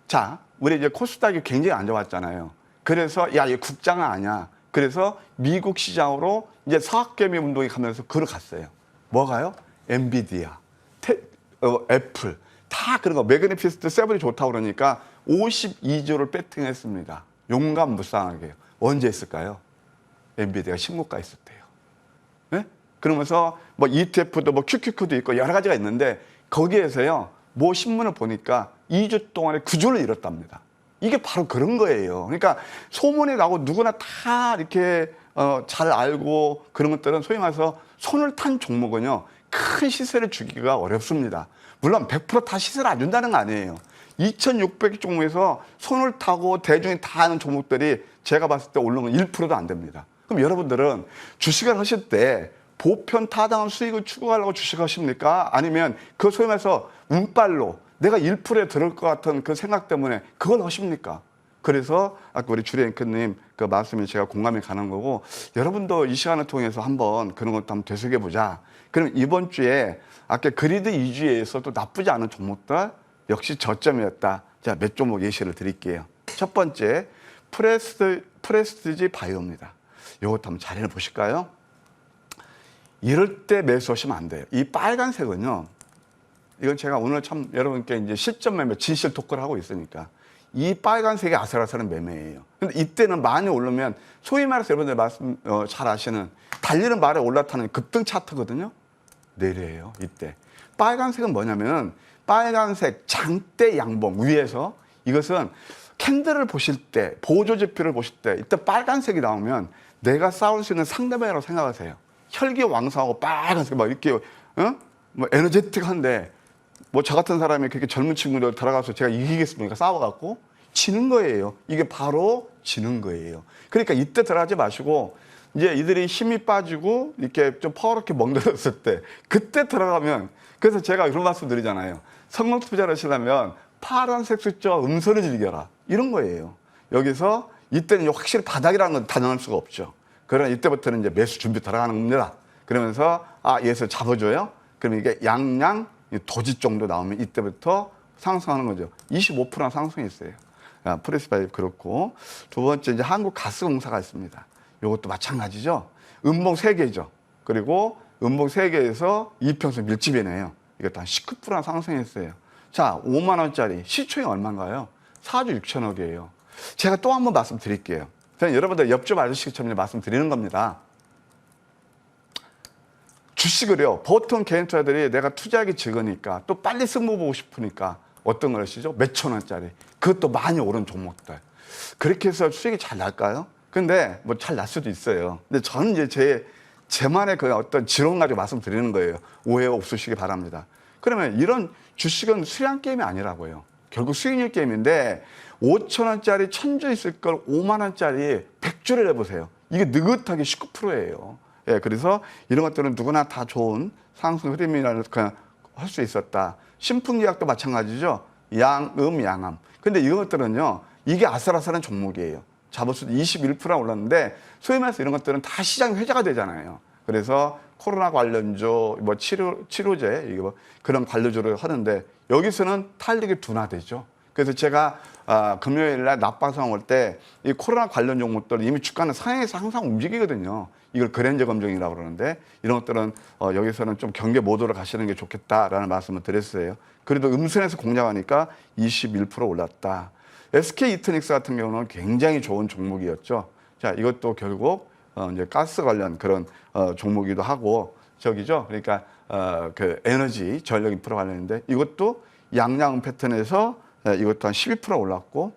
자, 우리 이제 코스닥이 굉장히 안 좋았잖아요. 그래서 야, 이거 국장은 아니야. 그래서 미국 시장으로 이제 사학개미 운동이 가면서 그걸 갔어요. 뭐가요? 엔비디아, 애플 다 그런 거. 매그니피스트 세븐이 좋다고 그러니까 52조를 배팅했습니다. 용감무쌍하게. 언제 했을까요? 엔비디아가 신고가 있을 때요. 네? 그러면서 뭐 ETF도 뭐 QQQ도 있고 여러 가지가 있는데 거기에서요. 뭐 신문을 보니까 2주 동안에 9조를 잃었답니다. 이게 바로 그런 거예요. 그러니까 소문이 나고 누구나 다 이렇게 잘 알고 그런 것들은 소위 말해서 손을 탄 종목은요. 큰 시세를 주기가 어렵습니다. 물론 100% 다 시세를 안 준다는 거 아니에요. 2,600개 종목에서 손을 타고 대중이 다 아는 종목들이 제가 봤을 때 오르는 건 1%도 안 됩니다. 그럼 여러분들은 주식을 하실 때 보편 타당한 수익을 추구하려고 주식을 하십니까? 아니면 그 소위 말해서 운빨로 내가 1%에 들을 것 같은 그 생각 때문에 그걸 하십니까? 그래서 아까 우리 주리 앵커님 그 말씀에 제가 공감이 가는 거고 여러분도 이 시간을 통해서 한번 그런 것도 한번 되새겨보자. 그럼 이번 주에 아까 그리드 2주에서 또 나쁘지 않은 종목들 역시 저점이었다. 자, 몇 종목 예시를 드릴게요. 첫 번째 프레스티지 바이오입니다. 이것도 한번 잘 해보실까요? 이럴 때 매수하시면 안 돼요. 이 빨간색은요. 이건 제가 오늘 참 여러분께 이제 실전 매매 진실 토크를 하고 있으니까 이 빨간색이 아슬아슬한 매매예요. 근데 이때는 많이 오르면 소위 말해서 여러분들 말씀 잘 아시는 달리는 말에 올라타는 급등 차트거든요. 내려요. 이때 빨간색은 뭐냐면 빨간색 장대 양봉 위에서 이것은 캔들을 보실 때 보조 지표를 보실 때 이때 빨간색이 나오면 내가 싸울 수 있는 상대방이라고 생각하세요. 혈기왕성하고 빨간색 막 이렇게 뭐 에너제틱한데 뭐 저 같은 사람이 그렇게 젊은 친구들 들어가서 제가 이기겠습니까? 싸워갖고 지는 거예요. 이게 바로 지는 거예요. 그러니까 이때 들어가지 마시고 이제 이들이 힘이 빠지고 이렇게 좀 퍼렇게 멍들었을 때 그때 들어가면 그래서 제가 이런 말씀 드리잖아요. 성공 투자를 하시려면 파란색 숫자 음선을 즐겨라. 이런 거예요. 여기서 이때는 확실히 바닥이라는 건 단언할 수가 없죠. 그러나 이때부터는 이제 매수 준비 들어가는 겁니다. 그러면서 얘에서 잡아줘요. 그럼 이게 양양 도지 정도 나오면 이때부터 상승하는 거죠. 25% 상승했어요. 프레스바이브 그렇고 두 번째 이제 한국가스공사가 있습니다. 이것도 마찬가지죠. 음봉 3개죠. 그리고 음봉 3개에서 이평선 밀집이네요. 이것도 한 19% 상승했어요. 자, 5만 원짜리 시총이 얼마인가요? 4조 6천억이에요. 제가 또 한 번 말씀드릴게요. 저는 여러분들 옆집 아저씨처럼 말씀드리는 겁니다. 주식을요, 보통 개인 투자들이 내가 투자하기 적으니까 또 빨리 승부 보고 싶으니까 어떤 걸 하시죠? 몇천 원짜리. 그것도 많이 오른 종목들. 그렇게 해서 수익이 잘 날까요? 근데 뭐 잘 날 수도 있어요. 근데 저는 이제 제만의 그 어떤 지론 가지고 말씀드리는 거예요. 오해 없으시기 바랍니다. 그러면 이런 주식은 수량 게임이 아니라고요. 결국 수익률 게임인데 5천 원짜리 1000주 있을 걸 5만 원짜리 100주를 해보세요. 이게 느긋하게 19%예요. 예, 그래서 이런 것들은 누구나 다 좋은 상승 흐름이라는 할 수 있었다. 신풍제약도 마찬가지죠. 양음, 양암. 근데 이런 것들은요, 이게 아슬아슬한 종목이에요. 잡을수도 21% 올랐는데 소위 말해서 이런 것들은 다 시장 회자가 되잖아요. 그래서 코로나 관련주, 뭐 치료제, 이게 뭐 그런 관료주를 하는데 여기서는 탄력이 둔화되죠. 그래서 제가 금요일 날 낮방송 올 때 이 코로나 관련 종목들 이미 주가는 상향에서 항상 움직이거든요. 이걸 그랜저 검증이라고 그러는데 이런 것들은 여기서는 좀 경계 모드로 가시는 게 좋겠다라는 말씀을 드렸어요. 그래도 음선에서 공략하니까 21% 올랐다. SK 이트닉스 같은 경우는 굉장히 좋은 종목이었죠. 자, 이것도 결국 이제 가스 관련 그런 종목이기도 하고 저기죠. 그러니까 그 에너지 전력 인프라 관련인데 이것도 양양 패턴에서 이것도 한 12% 올랐고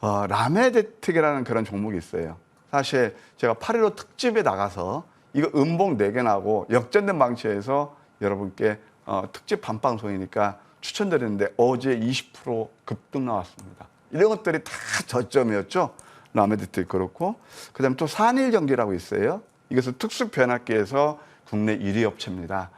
라메데틱이라는 그런 종목이 있어요. 사실 제가 8.15 특집에 나가서 이거 음봉 4개 나고 역전된 방식에서 여러분께 특집 반방송이니까 추천드리는데 어제 20% 급등 나왔습니다. 이런 것들이 다 저점이었죠. 라메데틱 그렇고 그다음에 또 산일전기라고 있어요. 이것은 특수 변압기에서 국내 1위 업체입니다.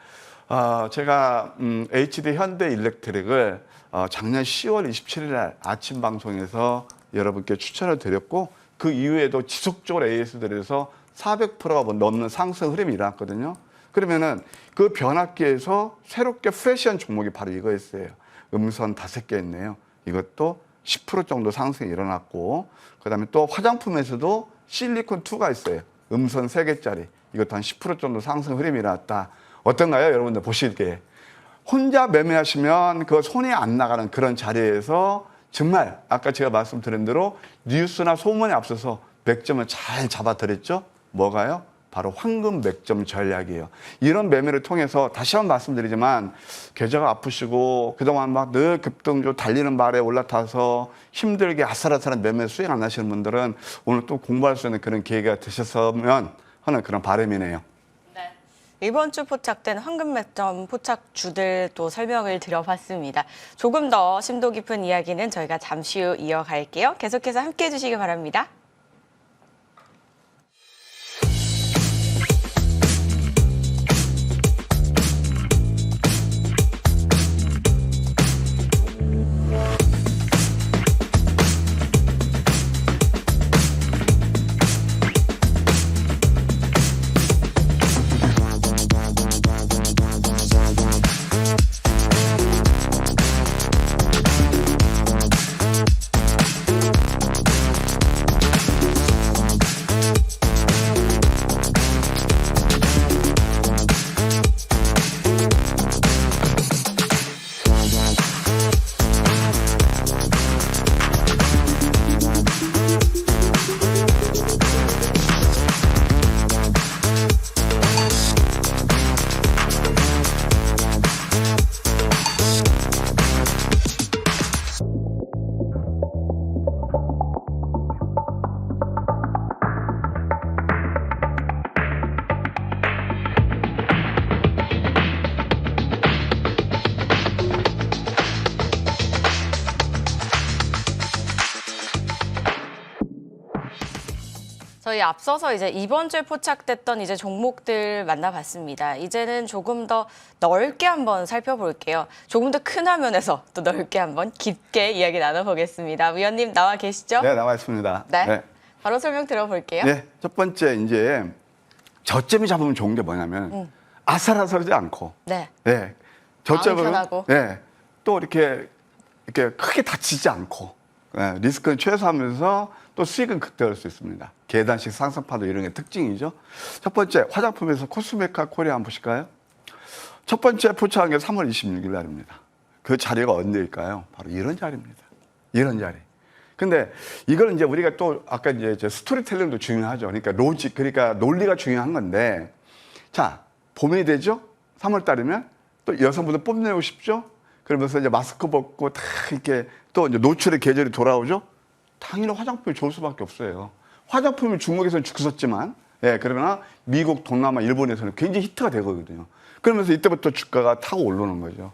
제가 HD 현대일렉트릭을 작년 10월 27일 날 아침 방송에서 여러분께 추천을 드렸고 그 이후에도 지속적으로 AS들에서 400%가 넘는 상승 흐름이 일어났거든요. 그러면은 그 변압기에서 새롭게 프레시한 종목이 바로 이거였어요. 음선 5개 있네요. 이것도 10% 정도 상승이 일어났고 그다음에 또 화장품에서도 실리콘2가 있어요. 음선 3개짜리. 이것도 한 10% 정도 상승 흐름이 일어났다. 어떤가요? 여러분들 보시기에. 혼자 매매하시면 그 손이 안 나가는 그런 자리에서 정말 아까 제가 말씀드린 대로 뉴스나 소문에 앞서서 맥점을 잘 잡아드렸죠? 뭐가요? 바로 황금 맥점 전략이에요. 이런 매매를 통해서 다시 한번 말씀드리지만 계좌가 아프시고 그동안 막 늘 급등주 달리는 말에 올라타서 힘들게 아슬아슬한 매매 수익 안 하시는 분들은 오늘 또 공부할 수 있는 그런 기회가 되셨으면 하는 그런 바람이네요. 네. 이번 주 포착된 황금 맥점 포착주들 또 설명을 드려봤습니다. 조금 더 심도 깊은 이야기는 저희가 잠시 후 이어갈게요. 계속해서 함께해 주시기 바랍니다. 저희 앞서서 이제 이번 주에 포착됐던 이제 종목들 만나봤습니다. 이제는 조금 더 넓게 한번 살펴볼게요. 조금 더 큰 화면에서 또 넓게 한번 깊게 이야기 나눠보겠습니다. 위원님 나와 계시죠? 네, 나와 있습니다. 네. 네. 바로 설명 들어볼게요. 네, 첫 번째 이제 저점이 잡으면 좋은 게 뭐냐면 아슬아슬하지 않고, 네. 네, 저점은 편하고. 네, 또 이렇게 크게 다치지 않고, 네, 리스크는 최소화하면서 또 수익은 극대화할 수 있습니다. 계단식 상승파도 이런 게 특징이죠. 첫 번째 화장품에서 코스메카 코리아 한번 보실까요? 첫 번째 포착한 게 3월 26일 날입니다. 그 자리가 언제일까요? 바로 이런 자리입니다. 이런 자리. 근데 이걸 이제 우리가 또 아까 이제 스토리텔링도 중요하죠. 그러니까 로직, 그러니까 논리가 중요한 건데, 자, 봄이 되죠? 3월 달이면 또 여성분들 뽐내고 싶죠? 그러면서 이제 마스크 벗고 다 이렇게 또 이제 노출의 계절이 돌아오죠? 당연히 화장품이 좋을 수밖에 없어요. 화장품이 중국에서는 죽었지만, 예, 그러나 미국, 동남아, 일본에서는 굉장히 히트가 되거든요. 그러면서 이때부터 주가가 타고 오르는 거죠.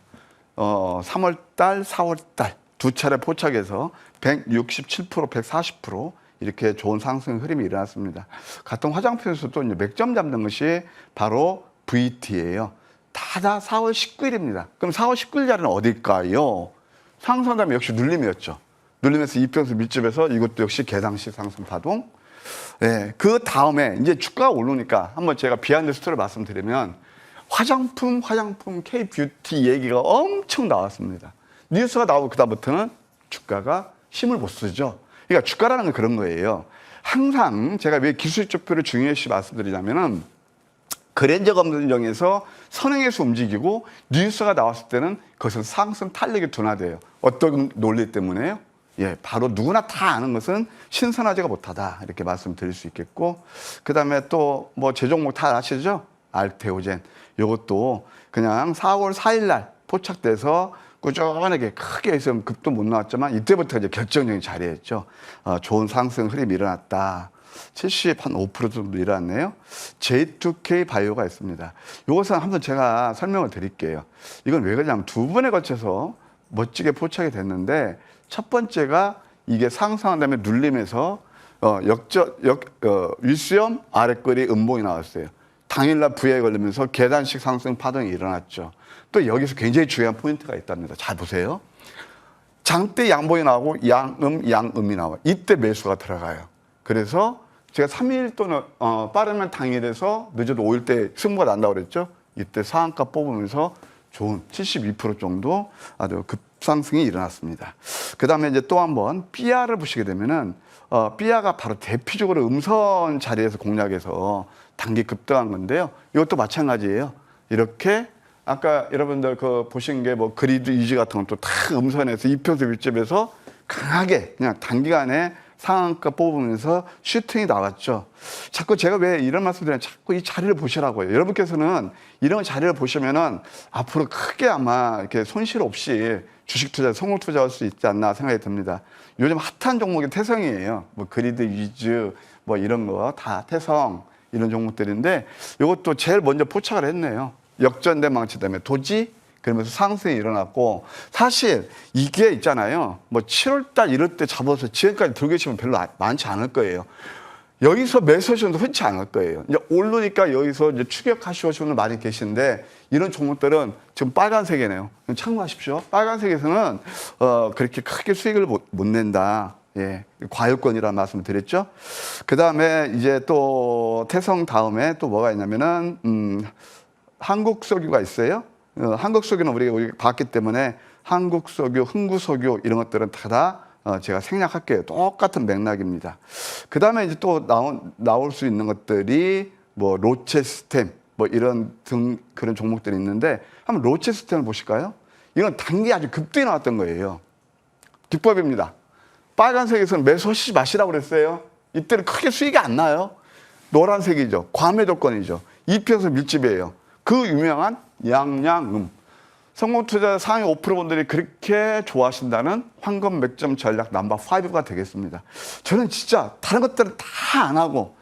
3월 달, 4월 달 두 차례 포착해서 167%, 140% 이렇게 좋은 상승 흐름이 일어났습니다. 같은 화장품에서도 이제 맥점 잡는 것이 바로 VT예요. 다 4월 19일입니다. 그럼 4월 19일 자리는 어딜까요? 상승하면 역시 눌림이었죠. 눌리면서 이평수 밀집에서 이것도 역시 계단식 상승 파동. 네, 그 다음에 이제 주가가 오르니까 한번 제가 비하인드 스토리를 말씀드리면 화장품, K-뷰티 얘기가 엄청 나왔습니다. 뉴스가 나오고 그다음부터는 주가가 힘을 못 쓰죠. 그러니까 주가라는 건 그런 거예요. 항상 제가 왜 기술적표를 중요시 말씀드리냐면은 그랜저 검증에서 선행해서 움직이고 뉴스가 나왔을 때는 그것은 상승 탄력이 둔화돼요. 어떤 논리 때문에요? 예, 바로 누구나 다 아는 것은 신선하지가 못하다 이렇게 말씀드릴 수 있겠고, 그 다음에 또 뭐 제 종목 다 아시죠? 알테오젠. 이것도 그냥 4월 4일 날 포착돼서 꾸준하게 크게 해서 급도 못 나왔지만 이때부터 이제 결정적인 자리였죠. 좋은 상승 흐름이 일어났다. 70한5% 정도 일어났네요. J2K 바이오가 있습니다. 이것은 한번 제가 설명을 드릴게요. 이건 왜 그러냐면 두 번에 걸쳐서 멋지게 포착이 됐는데 첫 번째가 이게 상승한 다음에 눌림에서 윗수렴 아랫거리 음봉이 나왔어요. 당일날 부에 걸리면서 계단식 상승 파동이 일어났죠. 또 여기서 굉장히 중요한 포인트가 있답니다. 잘 보세요. 장대 양봉이 나오고 양음이 나와요. 이때 매수가 들어가요. 그래서 제가 3일 또는 빠르면 당일에서 늦어도 5일 때 승부가 난다고 그랬죠. 이때 상한가 뽑으면서 좋은 72% 정도 아주 급상승이 일어났습니다. 그 다음에 이제 또 한번 삐아를 보시게 되면은 삐아가 바로 대표적으로 음선 자리에서 공략해서 단기 급등한 건데요. 이것도 마찬가지예요. 이렇게 아까 여러분들 그 보신 게 뭐 그리드 이지 같은 것도 다 음선에서 이평선 밀집에서 강하게 그냥 단기간에 상한가 뽑으면서 슈팅이 나왔죠. 자꾸 제가 왜 이런 말씀 드리냐면 자꾸 이 자리를 보시라고요. 여러분께서는 이런 자리를 보시면은 앞으로 크게 아마 이렇게 손실 없이 주식 투자, 성공 투자할 수 있지 않나 생각이 듭니다. 요즘 핫한 종목이 태성이에요. 뭐 그리드 위즈 뭐 이런 거 다 태성 이런 종목들인데 이것도 제일 먼저 포착을 했네요. 역전된 망치 때문에 도지 그러면서 상승이 일어났고 사실 이게 있잖아요. 뭐 7월 달 이럴 때 잡아서 지금까지 들고 계시면 별로 많지 않을 거예요. 여기서 매수하시는 분도 흔치 않을 거예요. 이제 오르니까 여기서 이제 추격하시는 분들 많이 계신데 이런 종목들은 지금 빨간색이네요. 참고하십시오. 빨간색에서는 그렇게 크게 수익을 못 낸다. 예, 과유권이라는 말씀을 드렸죠. 그 다음에 이제 또 태성 다음에 또 뭐가 있냐면은 한국석유가 있어요. 한국석유는 우리가 봤기 때문에 한국석유, 흥구석유 이런 것들은 다 제가 생략할게요. 똑같은 맥락입니다. 그 다음에 이제 또 나올 수 있는 것들이 뭐 로체스템 뭐 이런 등 그런 종목들이 있는데 한번 로체스템을 보실까요? 이건 단기 아주 급등이 나왔던 거예요. 기법입니다. 빨간색에서는 매수하시지 마시라고 그랬어요. 이때는 크게 수익이 안 나요. 노란색이죠. 과매도권이죠. 이평선 밀집이에요. 그 유명한 양양음. 성공투자 상위 5% 분들이 그렇게 좋아하신다는 황금 맥점 전략 넘버5가 되겠습니다. 저는 진짜 다른 것들은 다 안 하고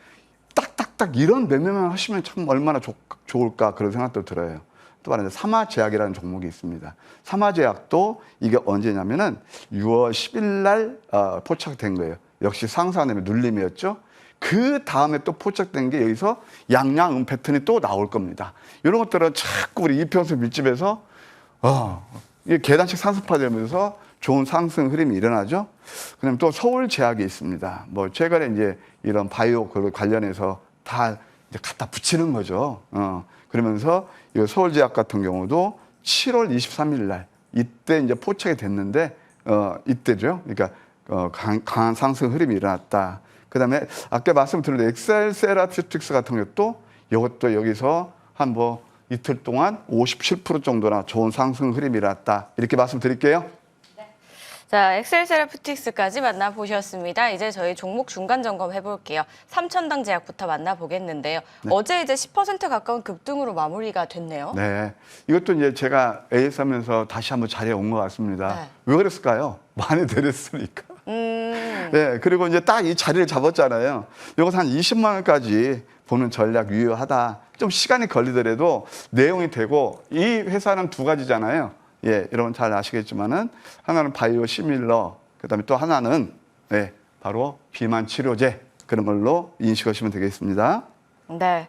딱딱딱 이런 매매만 하시면 참 얼마나 좋을까 그런 생각도 들어요. 또 하나 삼화제약이라는 종목이 있습니다. 삼화제약도 이게 언제냐면은 6월 10일 날 포착된 거예요. 역시 상승하는 눌림이었죠. 그 다음에 또 포착된 게 여기서 양양음 패턴이 또 나올 겁니다. 이런 것들은 자꾸 우리 이평선 밀집에서 이게 계단식 상승파되면서 좋은 상승 흐름이 일어나죠. 그다음에 또 서울제약이 있습니다. 뭐 최근에 이제 이런 바이오 그 관련해서 다 이제 갖다 붙이는 거죠. 그러면서 이 서울제약 같은 경우도 7월 23일 날 이때 이제 포착이 됐는데 이때죠. 그러니까 강한 상승 흐름이 일어났다. 그다음에 아까 말씀드린 엑셀 세라피틱스 같은 것도 이것도 여기서 한 뭐 이틀 동안 57% 정도나 좋은 상승 흐름이 일어났다. 이렇게 말씀드릴게요. 자, 엑셀 세라피틱스까지 만나보셨습니다. 이제 저희 종목 중간 점검 해볼게요. 삼천당 제약부터 만나보겠는데요. 네. 어제 이제 10% 가까운 급등으로 마무리가 됐네요. 네, 이것도 이제 제가 AS 하면서 다시 한번 자리에 온 것 같습니다. 네. 왜 그랬을까요? 많이 내렸으니까. 네, 그리고 이제 딱 이 자리를 잡았잖아요. 이것은 한 20만 원까지 보는 전략 유효하다. 좀 시간이 걸리더라도 내용이 되고 이 회사는 두 가지잖아요. 예, 여러분 잘 아시겠지만은 하나는 바이오 시밀러, 그다음에 또 하나는 네, 바로 비만 치료제 그런 걸로 인식하시면 되겠습니다. 네.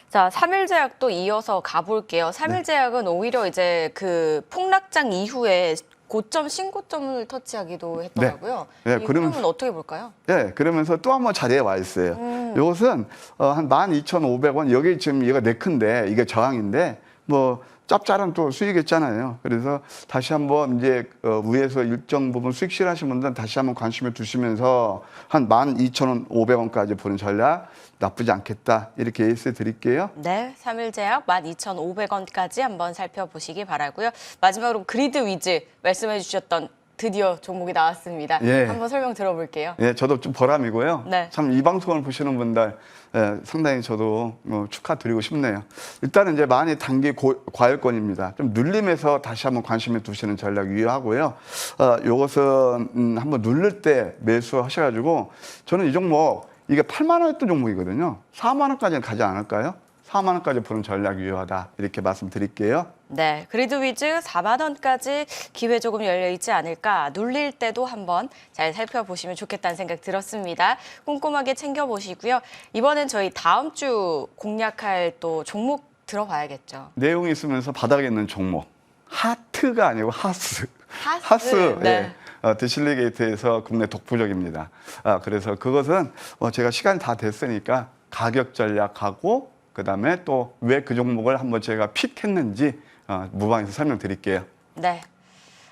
자, 삼일제약도 이어서 가볼게요. 삼일제약은 오히려 이제 그 폭락장 이후에 고점 신고점을 터치하기도 했더라고요. 네, 이 흐름은 어떻게 볼까요? 네, 그러면서 또 한 번 자리에 와 있어요. 이것은 한 12,500원 여기 지금 얘가 네크인데 이게 저항인데 뭐 짭짤한 또 수익이었잖아요. 그래서 다시 한번 이제 위에서 일정 부분 수익 실하신 분들은 다시 한번 관심을 두시면서 한 12,500원까지 보는 전략 나쁘지 않겠다. 이렇게 예스 드릴게요. 네, 삼일제약 12,500원까지 한번 살펴보시기 바라고요. 마지막으로 그리드 위즈 말씀해 주셨던 드디어 종목이 나왔습니다. 예. 한번 설명 들어볼게요. 예, 저도 좀 보람이고요. 네. 참 이 방송을 보시는 분들 상당히 저도 축하드리고 싶네요. 일단은 이제 많이 단기 과열권입니다. 좀 눌림에서 다시 한번 관심을 두시는 전략 유의하고요. 요것은 한번 누를 때 매수하셔가지고 저는 이 종목 이게 8만 원했던 종목이거든요. 4만 원까지는 가지 않을까요? 4만 원까지 보는 전략 유효하다 이렇게 말씀드릴게요. 네, 그리드 위즈 4만 원까지 기회 조금 열려 있지 않을까. 눌릴 때도 한번 잘 살펴보시면 좋겠다는 생각 들었습니다. 꼼꼼하게 챙겨보시고요. 이번엔 저희 다음 주 공략할 또 종목 들어봐야겠죠. 내용이 있으면서 바닥에 있는 종목. 하트가 아니고 하스. 하스. 네. 디실리게이트에서 국내 독보적입니다. 그래서 그것은 제가 시간이 다 됐으니까 가격 전략하고 그다음에 또 왜 그 종목을 한번 제가 픽했는지 무방에서 설명드릴게요. 네.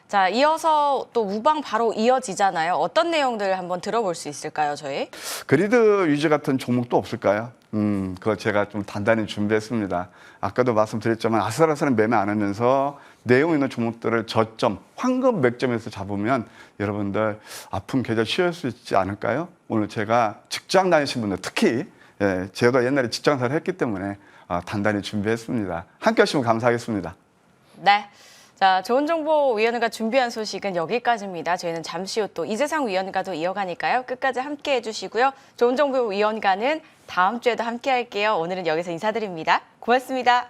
자, 이어서 또 무방 바로 이어지잖아요. 어떤 내용들 한번 들어볼 수 있을까요, 저희? 그리드 위즈 같은 종목도 없을까요? 그거 제가 좀 단단히 준비했습니다. 아까도 말씀드렸지만 아슬아슬한 매매 안 하면서 내용 있는 종목들을 저점, 황금 맥점에서 잡으면 여러분들 아픈 계절 쉬울 수 있지 않을까요? 오늘 제가 직장 다니신 분들 특히 제가 옛날에 직장생활을 했기 때문에 단단히 준비했습니다. 함께 하시면 감사하겠습니다. 네. 자, 좋은 정보 위원회가 준비한 소식은 여기까지입니다. 저희는 잠시 후 또 이재상 위원과도 이어가니까요. 끝까지 함께 해주시고요. 좋은 정보 위원과는 다음 주에도 함께 할게요. 오늘은 여기서 인사드립니다. 고맙습니다.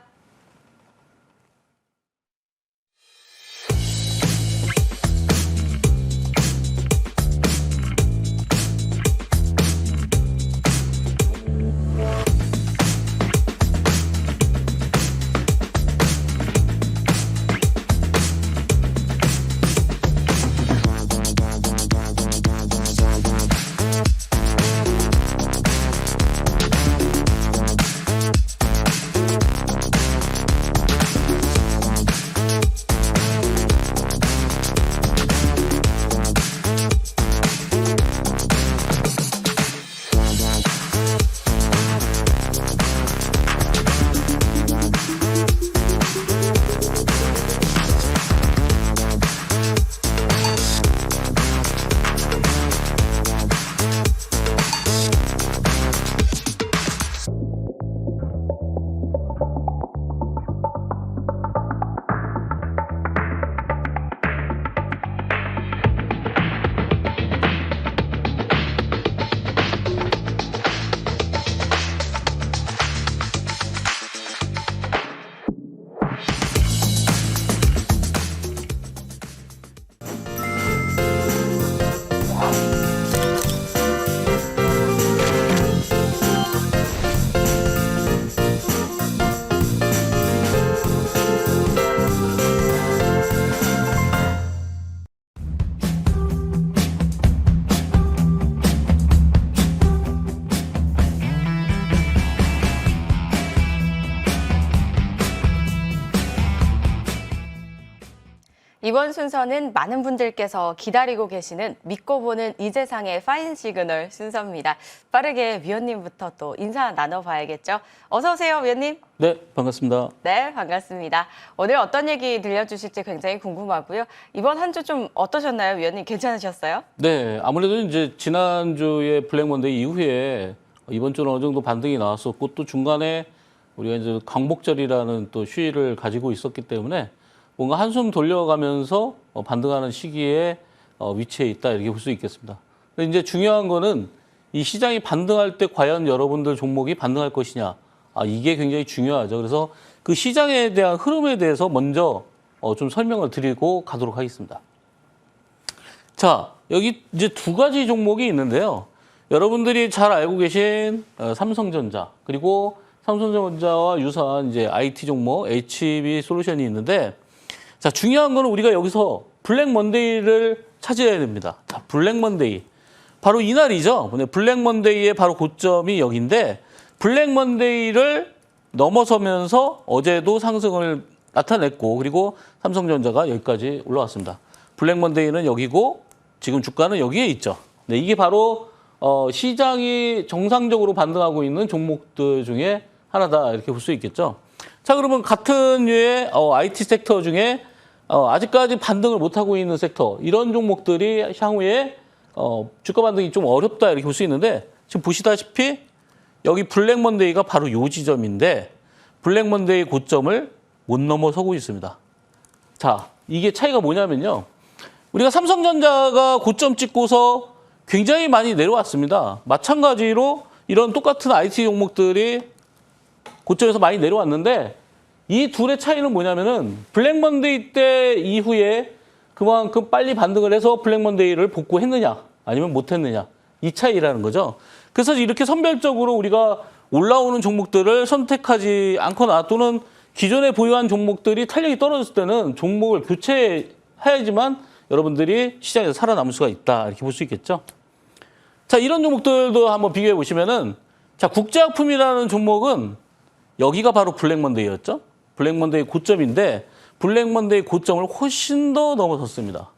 이번 순서는 많은 분들께서 기다리고 계시는 믿고 보는 이재상의 파인 시그널 순서입니다. 빠르게 위원님부터 또 인사 나눠봐야겠죠. 어서 오세요, 위원님. 네, 반갑습니다. 네, 반갑습니다. 오늘 어떤 얘기 들려주실지 굉장히 궁금하고요. 이번 한 주 좀 어떠셨나요, 위원님? 괜찮으셨어요? 네, 아무래도 이제 지난주에 블랙 먼데이 이후에 이번 주는 어느 정도 반등이 나왔었고 또 중간에 우리가 이제 광복절이라는 또 휴일을 가지고 있었기 때문에 뭔가 한숨 돌려가면서 반등하는 시기에 위치해 있다 이렇게 볼 수 있겠습니다. 근데 이제 중요한 거는 이 시장이 반등할 때 과연 여러분들 종목이 반등할 것이냐, 이게 굉장히 중요하죠. 그래서 그 시장에 대한 흐름에 대해서 먼저 좀 설명을 드리고 가도록 하겠습니다. 자, 여기 이제 두 가지 종목이 있는데요. 여러분들이 잘 알고 계신 삼성전자, 그리고 삼성전자와 유사한 이제 IT 종목 HB 솔루션이 있는데, 자, 중요한 거는 우리가 여기서 블랙 먼데이를 찾아야 됩니다. 자, 블랙 먼데이. 바로 이날이죠. 블랙 먼데이의 바로 고점이 여기인데, 블랙 먼데이를 넘어서면서 어제도 상승을 나타냈고, 그리고 삼성전자가 여기까지 올라왔습니다. 블랙 먼데이는 여기고, 지금 주가는 여기에 있죠. 네, 이게 바로 시장이 정상적으로 반등하고 있는 종목들 중에 하나다 이렇게 볼 수 있겠죠. 자, 그러면 같은 류의 IT 섹터 중에 아직까지 반등을 못하고 있는 섹터, 이런 종목들이 향후에 주가 반등이 좀 어렵다 이렇게 볼 수 있는데, 지금 보시다시피 여기 블랙 먼데이가 바로 요 지점인데 블랙 먼데이 고점을 못 넘어서고 있습니다. 자, 이게 차이가 뭐냐면요. 우리가 삼성전자가 고점 찍고서 굉장히 많이 내려왔습니다. 마찬가지로 이런 똑같은 IT 종목들이 고점에서 많이 내려왔는데, 이 둘의 차이는 뭐냐면은 블랙 먼데이 때 이후에 그만큼 빨리 반등을 해서 블랙 먼데이를 복구했느냐 아니면 못했느냐, 이 차이라는 거죠. 그래서 이렇게 선별적으로 우리가 올라오는 종목들을 선택하지 않거나 또는 기존에 보유한 종목들이 탄력이 떨어졌을 때는 종목을 교체해야지만 여러분들이 시장에서 살아남을 수가 있다 이렇게 볼 수 있겠죠. 자, 이런 종목들도 한번 비교해 보시면은, 자, 국제약품이라는 종목은 여기가 바로 블랙 먼데이였죠. 블랙 먼데이 고점인데 블랙 먼데이 고점을 훨씬 더 넘어섰습니다.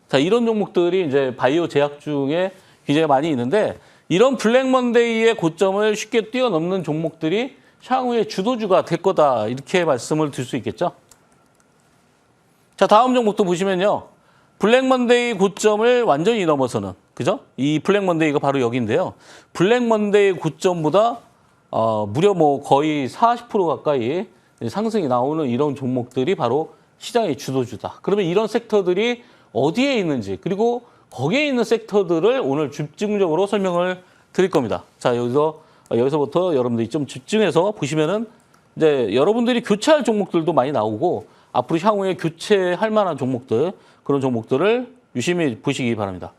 자, 이런 종목들이 이제 바이오 제약 중에 굉장히 많이 있는데, 이런 블랙 먼데이의 고점을 쉽게 뛰어넘는 종목들이 향후에 주도주가 될 거다 이렇게 말씀을 드릴 수 있겠죠. 자, 다음 종목도 보시면요. 블랙 먼데이 고점을 완전히 넘어서는, 그죠? 이 블랙 먼데이가 바로 여기인데요. 블랙 먼데이 고점보다 무려 뭐 거의 40% 가까이 상승이 나오는 이런 종목들이 바로 시장의 주도주다. 그러면 이런 섹터들이 어디에 있는지, 그리고 거기에 있는 섹터들을 오늘 집중적으로 설명을 드릴 겁니다. 자, 여기서부터 여러분들이 좀 집중해서 보시면은 이제 여러분들이 교체할 종목들도 많이 나오고, 앞으로 향후에 교체할 만한 종목들, 그런 종목들을 유심히 보시기 바랍니다.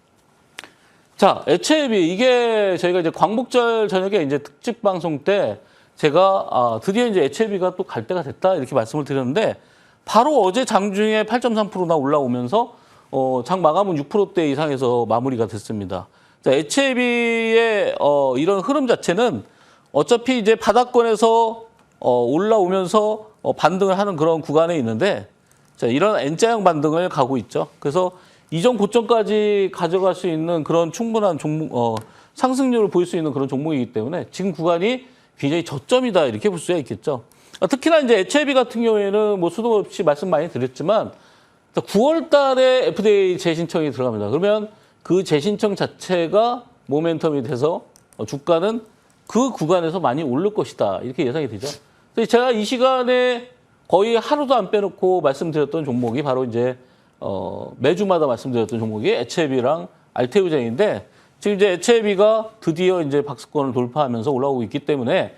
자, HLB, 이게 저희가 이제 광복절 저녁에 이제 특집 방송 때 제가 드디어 이제 HLB가 또 갈 때가 됐다 이렇게 말씀을 드렸는데, 바로 어제 장중에 8.3%나 올라오면서 장 마감은 6%대 이상에서 마무리가 됐습니다. 자, HLB의 이런 흐름 자체는 어차피 이제 바닥권에서 올라오면서 반등을 하는 그런 구간에 있는데, 자, 이런 N자형 반등을 가고 있죠. 그래서 이전 고점까지 가져갈 수 있는 그런 충분한 상승률을 보일 수 있는 그런 종목이기 때문에 지금 구간이 굉장히 저점이다 이렇게 볼 수가 있겠죠. 특히나 이제 HLB 같은 경우에는 뭐 수도 없이 말씀 많이 드렸지만 9월 달에 FDA 재신청이 들어갑니다. 그러면 그 재신청 자체가 모멘텀이 돼서 주가는 그 구간에서 많이 오를 것이다 이렇게 예상이 되죠. 그래서 제가 이 시간에 거의 하루도 안 빼놓고 말씀드렸던 종목이 바로 이제 매주마다 말씀드렸던 종목이 HLB랑 알테오젠인데, 지금 이제 HLB가 드디어 이제 박스권을 돌파하면서 올라오고 있기 때문에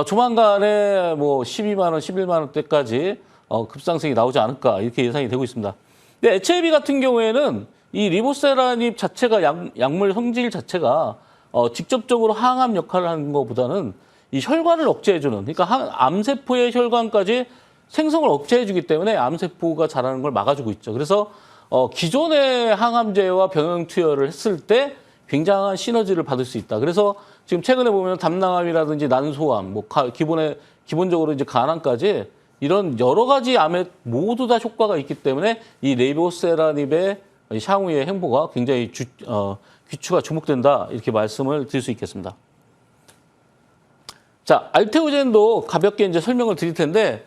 조만간에 뭐 12만 원, 11만 원대까지 급상승이 나오지 않을까 이렇게 예상이 되고 있습니다. 근데 HLB 같은 경우에는 이 리보세라닙 자체가 약물 성질 자체가 직접적으로 항암 역할을 하는 것보다는 이 혈관을 억제해주는, 그러니까 암세포의 혈관까지 생성을 억제해주기 때문에 암세포가 자라는 걸 막아주고 있죠. 그래서 기존의 항암제와 병용 투여를 했을 때 굉장한 시너지를 받을 수 있다. 그래서 지금 최근에 보면 담낭암이라든지 난소암, 뭐 기본적으로 이제 간암까지 이런 여러 가지 암에 모두 다 효과가 있기 때문에 이 레보세라닙의 향후의 행보가 굉장히 귀추가 주목된다 이렇게 말씀을 드릴 수 있겠습니다. 자, 알테오젠도 가볍게 이제 설명을 드릴 텐데,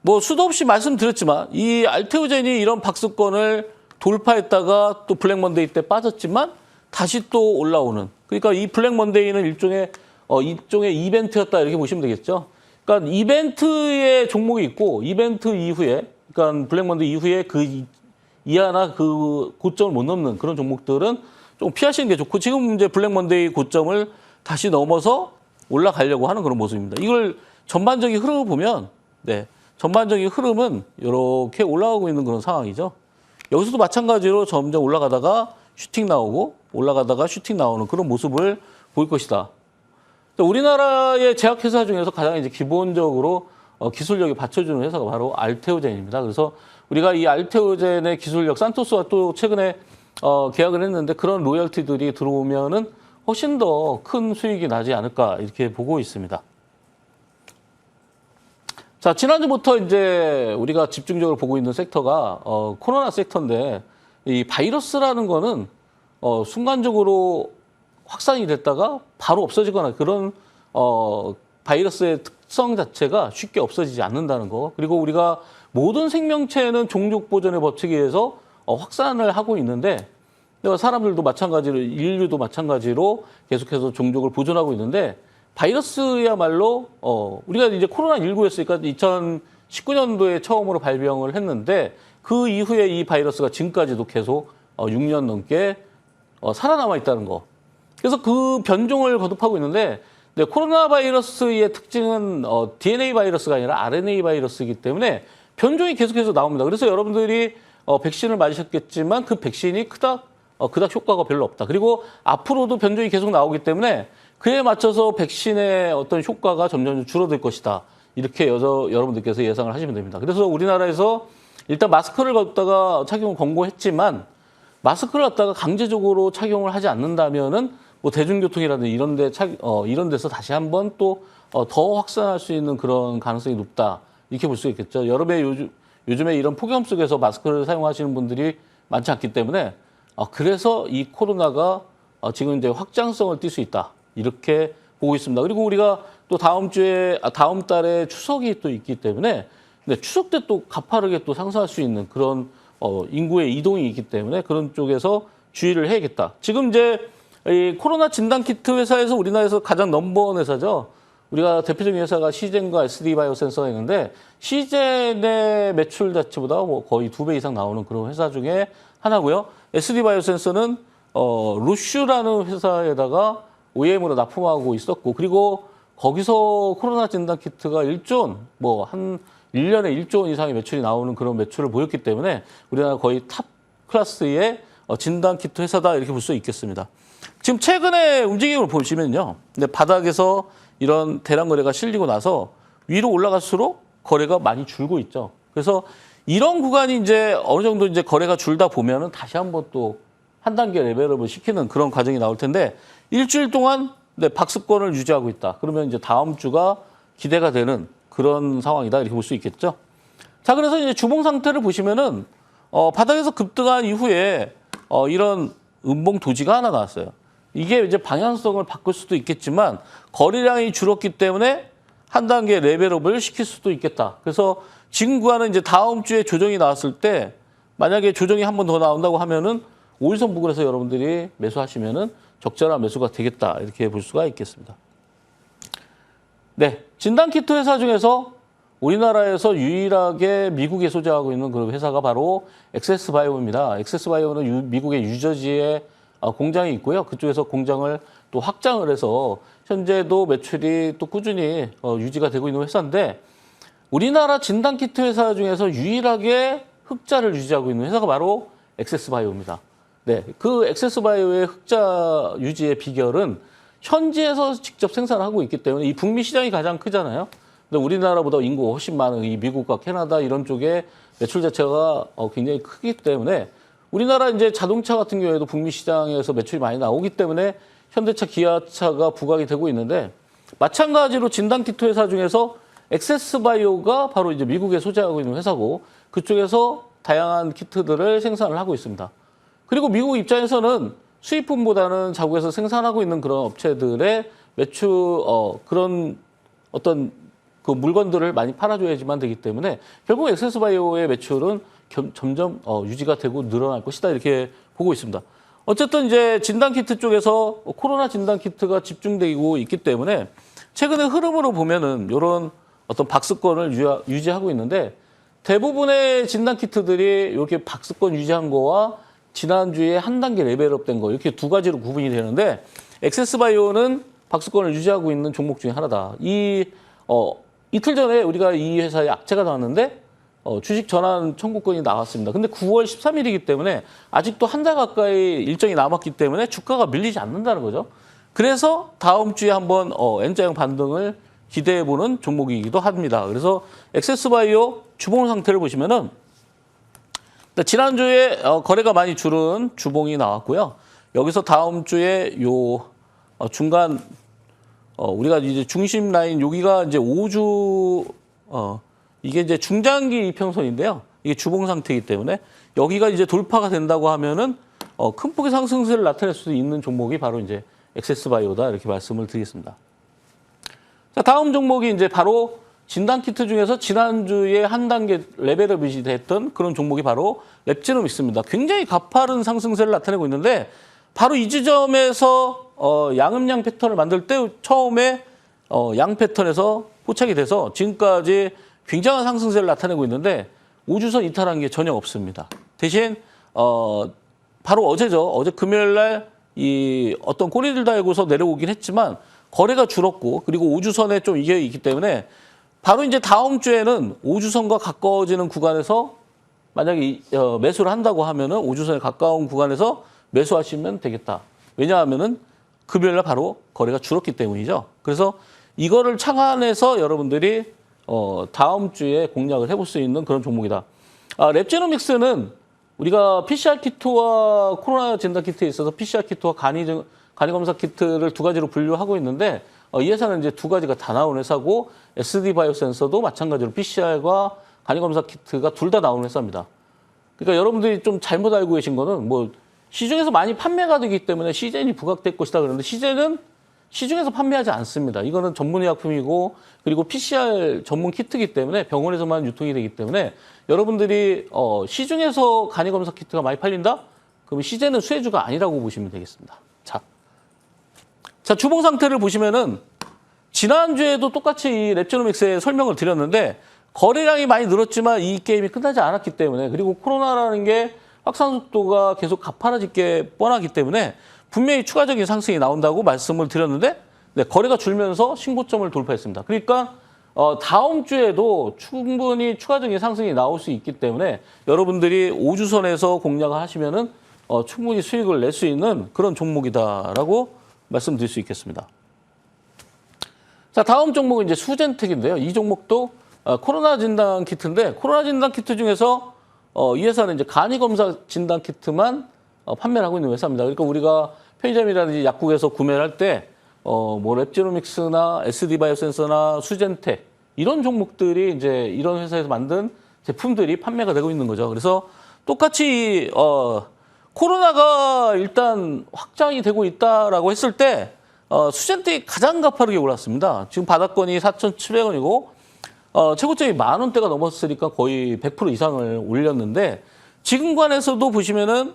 뭐 수도 없이 말씀드렸지만 이 알테오젠이 이런 박스권을 돌파했다가 또 블랙 먼데이 때 빠졌지만 다시 또 올라오는, 그러니까 이 블랙 먼데이는 일종의 이벤트였다 이렇게 보시면 되겠죠. 그러니까 이벤트의 종목이 있고, 이벤트 이후에, 그러니까 블랙 먼데이 이후에 그 이하나 그 고점을 못 넘는 그런 종목들은 좀 피하시는 게 좋고, 지금 이제 블랙 먼데이 고점을 다시 넘어서 올라가려고 하는 그런 모습입니다. 이걸 전반적인 흐름을 보면, 네, 전반적인 흐름은 이렇게 올라가고 있는 그런 상황이죠. 여기서도 마찬가지로 점점 올라가다가 슈팅 나오고 올라가다가 슈팅 나오는 그런 모습을 보일 것이다. 우리나라의 제약회사 중에서 가장 이제 기본적으로 기술력이 받쳐주는 회사가 바로 알테오젠입니다. 그래서 우리가 이 알테오젠의 기술력, 산토스와 또 최근에 계약을 했는데 그런 로열티들이 들어오면은 훨씬 더 큰 수익이 나지 않을까 이렇게 보고 있습니다. 자, 지난주부터 이제 우리가 집중적으로 보고 있는 섹터가 코로나 섹터인데, 이 바이러스라는 거는 순간적으로 확산이 됐다가 바로 없어지거나 그런 바이러스의 특성 자체가 쉽게 없어지지 않는다는 거. 그리고 우리가 모든 생명체는 종족 보존의 법칙에 의해서 확산을 하고 있는데 사람들도 마찬가지로 인류도 마찬가지로 계속해서 종족을 보존하고 있는데 바이러스야말로 우리가 이제 코로나19였으니까 2019년도에 처음으로 발병을 했는데 그 이후에 이 바이러스가 지금까지도 계속 6년 넘게 살아남아 있다는 거. 그래서 그 변종을 거듭하고 있는데 코로나 바이러스의 특징은 DNA 바이러스가 아니라 RNA 바이러스이기 때문에 변종이 계속해서 나옵니다. 그래서 여러분들이 백신을 맞으셨겠지만 그 백신이 그닥 효과가 별로 없다. 그리고 앞으로도 변종이 계속 나오기 때문에 그에 맞춰서 백신의 어떤 효과가 점점 줄어들 것이다. 이렇게 여러분들께서 예상을 하시면 됩니다. 그래서 우리나라에서 일단 마스크를 갖다가 착용을 권고했지만 마스크를 갖다가 강제적으로 착용을 하지 않는다면은 뭐 대중교통이라든지 이런 데서 다시 한번 또 더 확산할 수 있는 그런 가능성이 높다. 이렇게 볼 수 있겠죠. 요즘에 이런 폭염 속에서 마스크를 사용하시는 분들이 많지 않기 때문에 그래서 이 코로나가 지금 이제 확장성을 띨 수 있다. 이렇게 보고 있습니다. 그리고 우리가 또 다음 달에 추석이 또 있기 때문에 추석 때 또 가파르게 또 상승할 수 있는 그런 인구의 이동이 있기 때문에 그런 쪽에서 주의를 해야겠다. 지금 이제 이 코로나 진단키트 회사에서 우리나라에서 가장 넘버원 회사죠. 우리가 대표적인 회사가 시젠과 SD바이오센서가 있는데 시젠의 매출 자체보다 거의 2배 이상 나오는 그런 회사 중에 하나고요. SD바이오센서는 루슈라는 회사에다가 OEM으로 납품하고 있었고 그리고 거기서 코로나 진단키트가 1조 원, 한 1년에 1조 원 이상의 매출이 나오는 그런 매출을 보였기 때문에 우리나라 거의 탑 클래스의 진단키트 회사다 이렇게 볼 수 있겠습니다. 지금 최근에 움직임을 보시면요. 바닥에서 이런 대량 거래가 실리고 나서 위로 올라갈수록 거래가 많이 줄고 있죠. 그래서 이런 구간이 이제 어느 정도 이제 거래가 줄다 보면은 다시 한번 또 한 단계 레벨업을 시키는 그런 과정이 나올 텐데 일주일 동안 박스권을 유지하고 있다. 그러면 이제 다음 주가 기대가 되는 그런 상황이다. 이렇게 볼 수 있겠죠. 자, 그래서 이제 주봉 상태를 보시면은 바닥에서 급등한 이후에 이런 음봉 도지가 하나 나왔어요. 이게 이제 방향성을 바꿀 수도 있겠지만 거래량이 줄었기 때문에 한 단계 레벨업을 시킬 수도 있겠다. 그래서 지금 구간은 이제 다음 주에 조정이 나왔을 때 만약에 조정이 한 번 더 나온다고 하면은 5일선 부근에서 여러분들이 매수하시면은 적절한 매수가 되겠다. 이렇게 볼 수가 있겠습니다. 네, 진단키트 회사 중에서 우리나라에서 유일하게 미국에 소재하고 있는 그 회사가 바로 엑세스바이오입니다. 엑세스바이오는 미국의 뉴저지에 공장이 있고요. 그쪽에서 공장을 또 확장을 해서 현재도 매출이 또 꾸준히 유지가 되고 있는 회사인데 우리나라 진단키트 회사 중에서 유일하게 흑자를 유지하고 있는 회사가 바로 엑세스바이오입니다. 네, 그 엑세스바이오의 흑자 유지의 비결은 현지에서 직접 생산을 하고 있기 때문에 이 북미 시장이 가장 크잖아요. 근데 우리나라보다 인구가 훨씬 많은 이 미국과 캐나다 이런 쪽에 매출 자체가 굉장히 크기 때문에 우리나라 이제 자동차 같은 경우에도 북미 시장에서 매출이 많이 나오기 때문에 현대차, 기아차가 부각이 되고 있는데 마찬가지로 진단키트 회사 중에서 엑세스바이오가 바로 이제 미국에 소재하고 있는 회사고 그쪽에서 다양한 키트들을 생산을 하고 있습니다. 그리고 미국 입장에서는 수입품보다는 자국에서 생산하고 있는 그런 업체들의 매출 그런 어떤 그 물건들을 많이 팔아줘야지만 되기 때문에 결국 엑세스바이오의 매출은 점점 유지가 되고 늘어날 것이다 이렇게 보고 있습니다. 어쨌든 이제 진단키트 쪽에서 코로나 진단키트가 집중되고 있기 때문에 최근의 흐름으로 보면은 이런 어떤 박스권을 유지하고 있는데 대부분의 진단키트들이 이렇게 박스권 유지한 거와 지난주에 한 단계 레벨업 된 거 이렇게 두 가지로 구분이 되는데 엑세스바이오는 박스권을 유지하고 있는 종목 중에 하나다. 이틀 전에 우리가 이 회사의 악재가 나왔는데 주식 전환 청구권이 나왔습니다. 근데 9월 13일이기 때문에 아직도 한 달 가까이 일정이 남았기 때문에 주가가 밀리지 않는다는 거죠. 그래서 다음 주에 한번 N자형 반등을 기대해보는 종목이기도 합니다. 그래서 엑세스바이오 주봉 상태를 보시면은 지난주에 거래가 많이 줄은 주봉이 나왔고요. 여기서 다음 주에 요 중간 우리가 이제 중심 라인 여기가 이제 5주 이게 이제 중장기 이평선인데요. 이게 주봉 상태이기 때문에 여기가 이제 돌파가 된다고 하면은 큰 폭의 상승세를 나타낼 수 있는 종목이 바로 이제 엑세스바이오다 이렇게 말씀을 드리겠습니다. 자, 다음 종목이 이제 바로 진단키트 중에서 지난주에 한 단계 레벨업이 됐던 그런 종목이 바로 랩지노믹스입니다. 굉장히 가파른 상승세를 나타내고 있는데 바로 이 지점에서 양음양 패턴을 만들 때 처음에 양 패턴에서 포착이 돼서 지금까지 굉장한 상승세를 나타내고 있는데 우주선 이탈한 게 전혀 없습니다. 대신 바로 어제죠. 어제 금요일 날 이 어떤 꼬리를 달고서 내려오긴 했지만 거래가 줄었고 그리고 우주선에 좀 이겨 있기 때문에 바로 이제 다음 주에는 우주선과 가까워지는 구간에서 만약에 매수를 한다고 하면은 우주선에 가까운 구간에서 매수하시면 되겠다. 왜냐하면은 금요일 날 바로 거래가 줄었기 때문이죠. 그래서 이거를 착안해서 여러분들이 다음 주에 공략을 해볼 수 있는 그런 종목이다. 랩제노믹스는 우리가 PCR 키트와 코로나 진단 키트에 있어서 PCR 키트와 간이 검사 키트를 두 가지로 분류하고 있는데 이 회사는 이제 두 가지가 다 나오는 회사고 SD 바이오 센서도 마찬가지로 PCR과 간이 검사 키트가 둘 다 나오는 회사입니다. 그러니까 여러분들이 좀 잘못 알고 계신 거는 뭐 시중에서 많이 판매가 되기 때문에 시젠이 부각될 것이다 그러는데 시젠은 시중에서 판매하지 않습니다. 이거는 전문의약품이고 그리고 PCR 전문 키트이기 때문에 병원에서만 유통이 되기 때문에 여러분들이 시중에서 간이검사 키트가 많이 팔린다? 그러면 시제는 수혜주가 아니라고 보시면 되겠습니다. 자 주봉 상태를 보시면은 지난주에도 똑같이 이 랩제노믹스의 설명을 드렸는데 거래량이 많이 늘었지만 이 게임이 끝나지 않았기 때문에 그리고 코로나라는 게 확산 속도가 계속 가파라지게 뻔하기 때문에 분명히 추가적인 상승이 나온다고 말씀을 드렸는데 거래가 줄면서 신고점을 돌파했습니다. 그러니까 다음 주에도 충분히 추가적인 상승이 나올 수 있기 때문에 여러분들이 우주선에서 공략을 하시면은 충분히 수익을 낼 수 있는 그런 종목이다라고 말씀드릴 수 있겠습니다. 자, 다음 종목은 이제 수젠텍인데요. 이 종목도 코로나 진단 키트인데 코로나 진단 키트 중에서 이 회사는 이제 간이 검사 진단 키트만 판매를 하고 있는 회사입니다. 그러니까 우리가 편의점이라든지 약국에서 구매를 할 때 뭐 랩제노믹스나 SD 바이오 센서나 수젠텍 이런 종목들이 이제 이런 회사에서 만든 제품들이 판매가 되고 있는 거죠. 그래서 똑같이 코로나가 일단 확장이 되고 있다라고 했을 때 수젠텍이 가장 가파르게 올랐습니다. 지금 바닥권이 4,700원이고 최고점이 10,000원대가 넘었으니까 거의 100% 이상을 올렸는데 지금관에서도 보시면은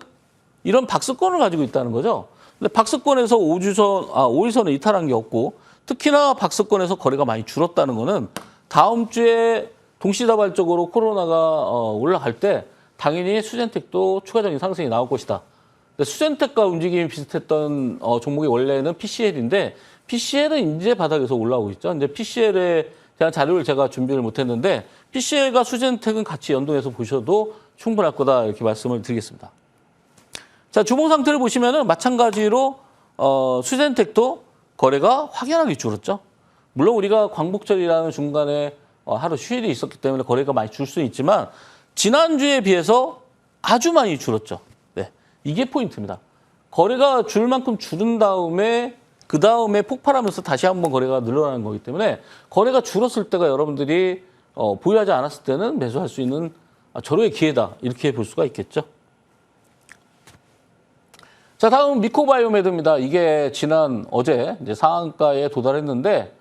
이런 박스권을 가지고 있다는 거죠. 근데 박스권에서 5일선을 이탈한 게 없고 특히나 박스권에서 거래가 많이 줄었다는 거는 다음 주에 동시다발적으로 코로나가 올라갈 때 당연히 수젠텍도 추가적인 상승이 나올 것이다. 근데 수젠텍과 움직임이 비슷했던 종목이 원래는 PCL인데 PCL은 이제 바닥에서 올라오고 있죠. 이제 PCL에 대한 자료를 제가 준비를 못했는데 PCL과 수젠텍은 같이 연동해서 보셔도 충분할 거다 이렇게 말씀을 드리겠습니다. 자, 주봉 상태를 보시면은 마찬가지로 수젠텍도 거래가 확연하게 줄었죠. 물론 우리가 광복절이라는 중간에 하루 휴일이 있었기 때문에 거래가 많이 줄 수는 있지만 지난주에 비해서 아주 많이 줄었죠. 네, 이게 포인트입니다. 거래가 줄 만큼 줄은 다음에 그 다음에 폭발하면서 다시 한번 거래가 늘어나는 거기 때문에 거래가 줄었을 때가 여러분들이 보유하지 않았을 때는 매수할 수 있는 절호의 기회다 이렇게 볼 수가 있겠죠. 자, 다음 미코바이오메드입니다. 이게 어제 이제 상한가에 도달했는데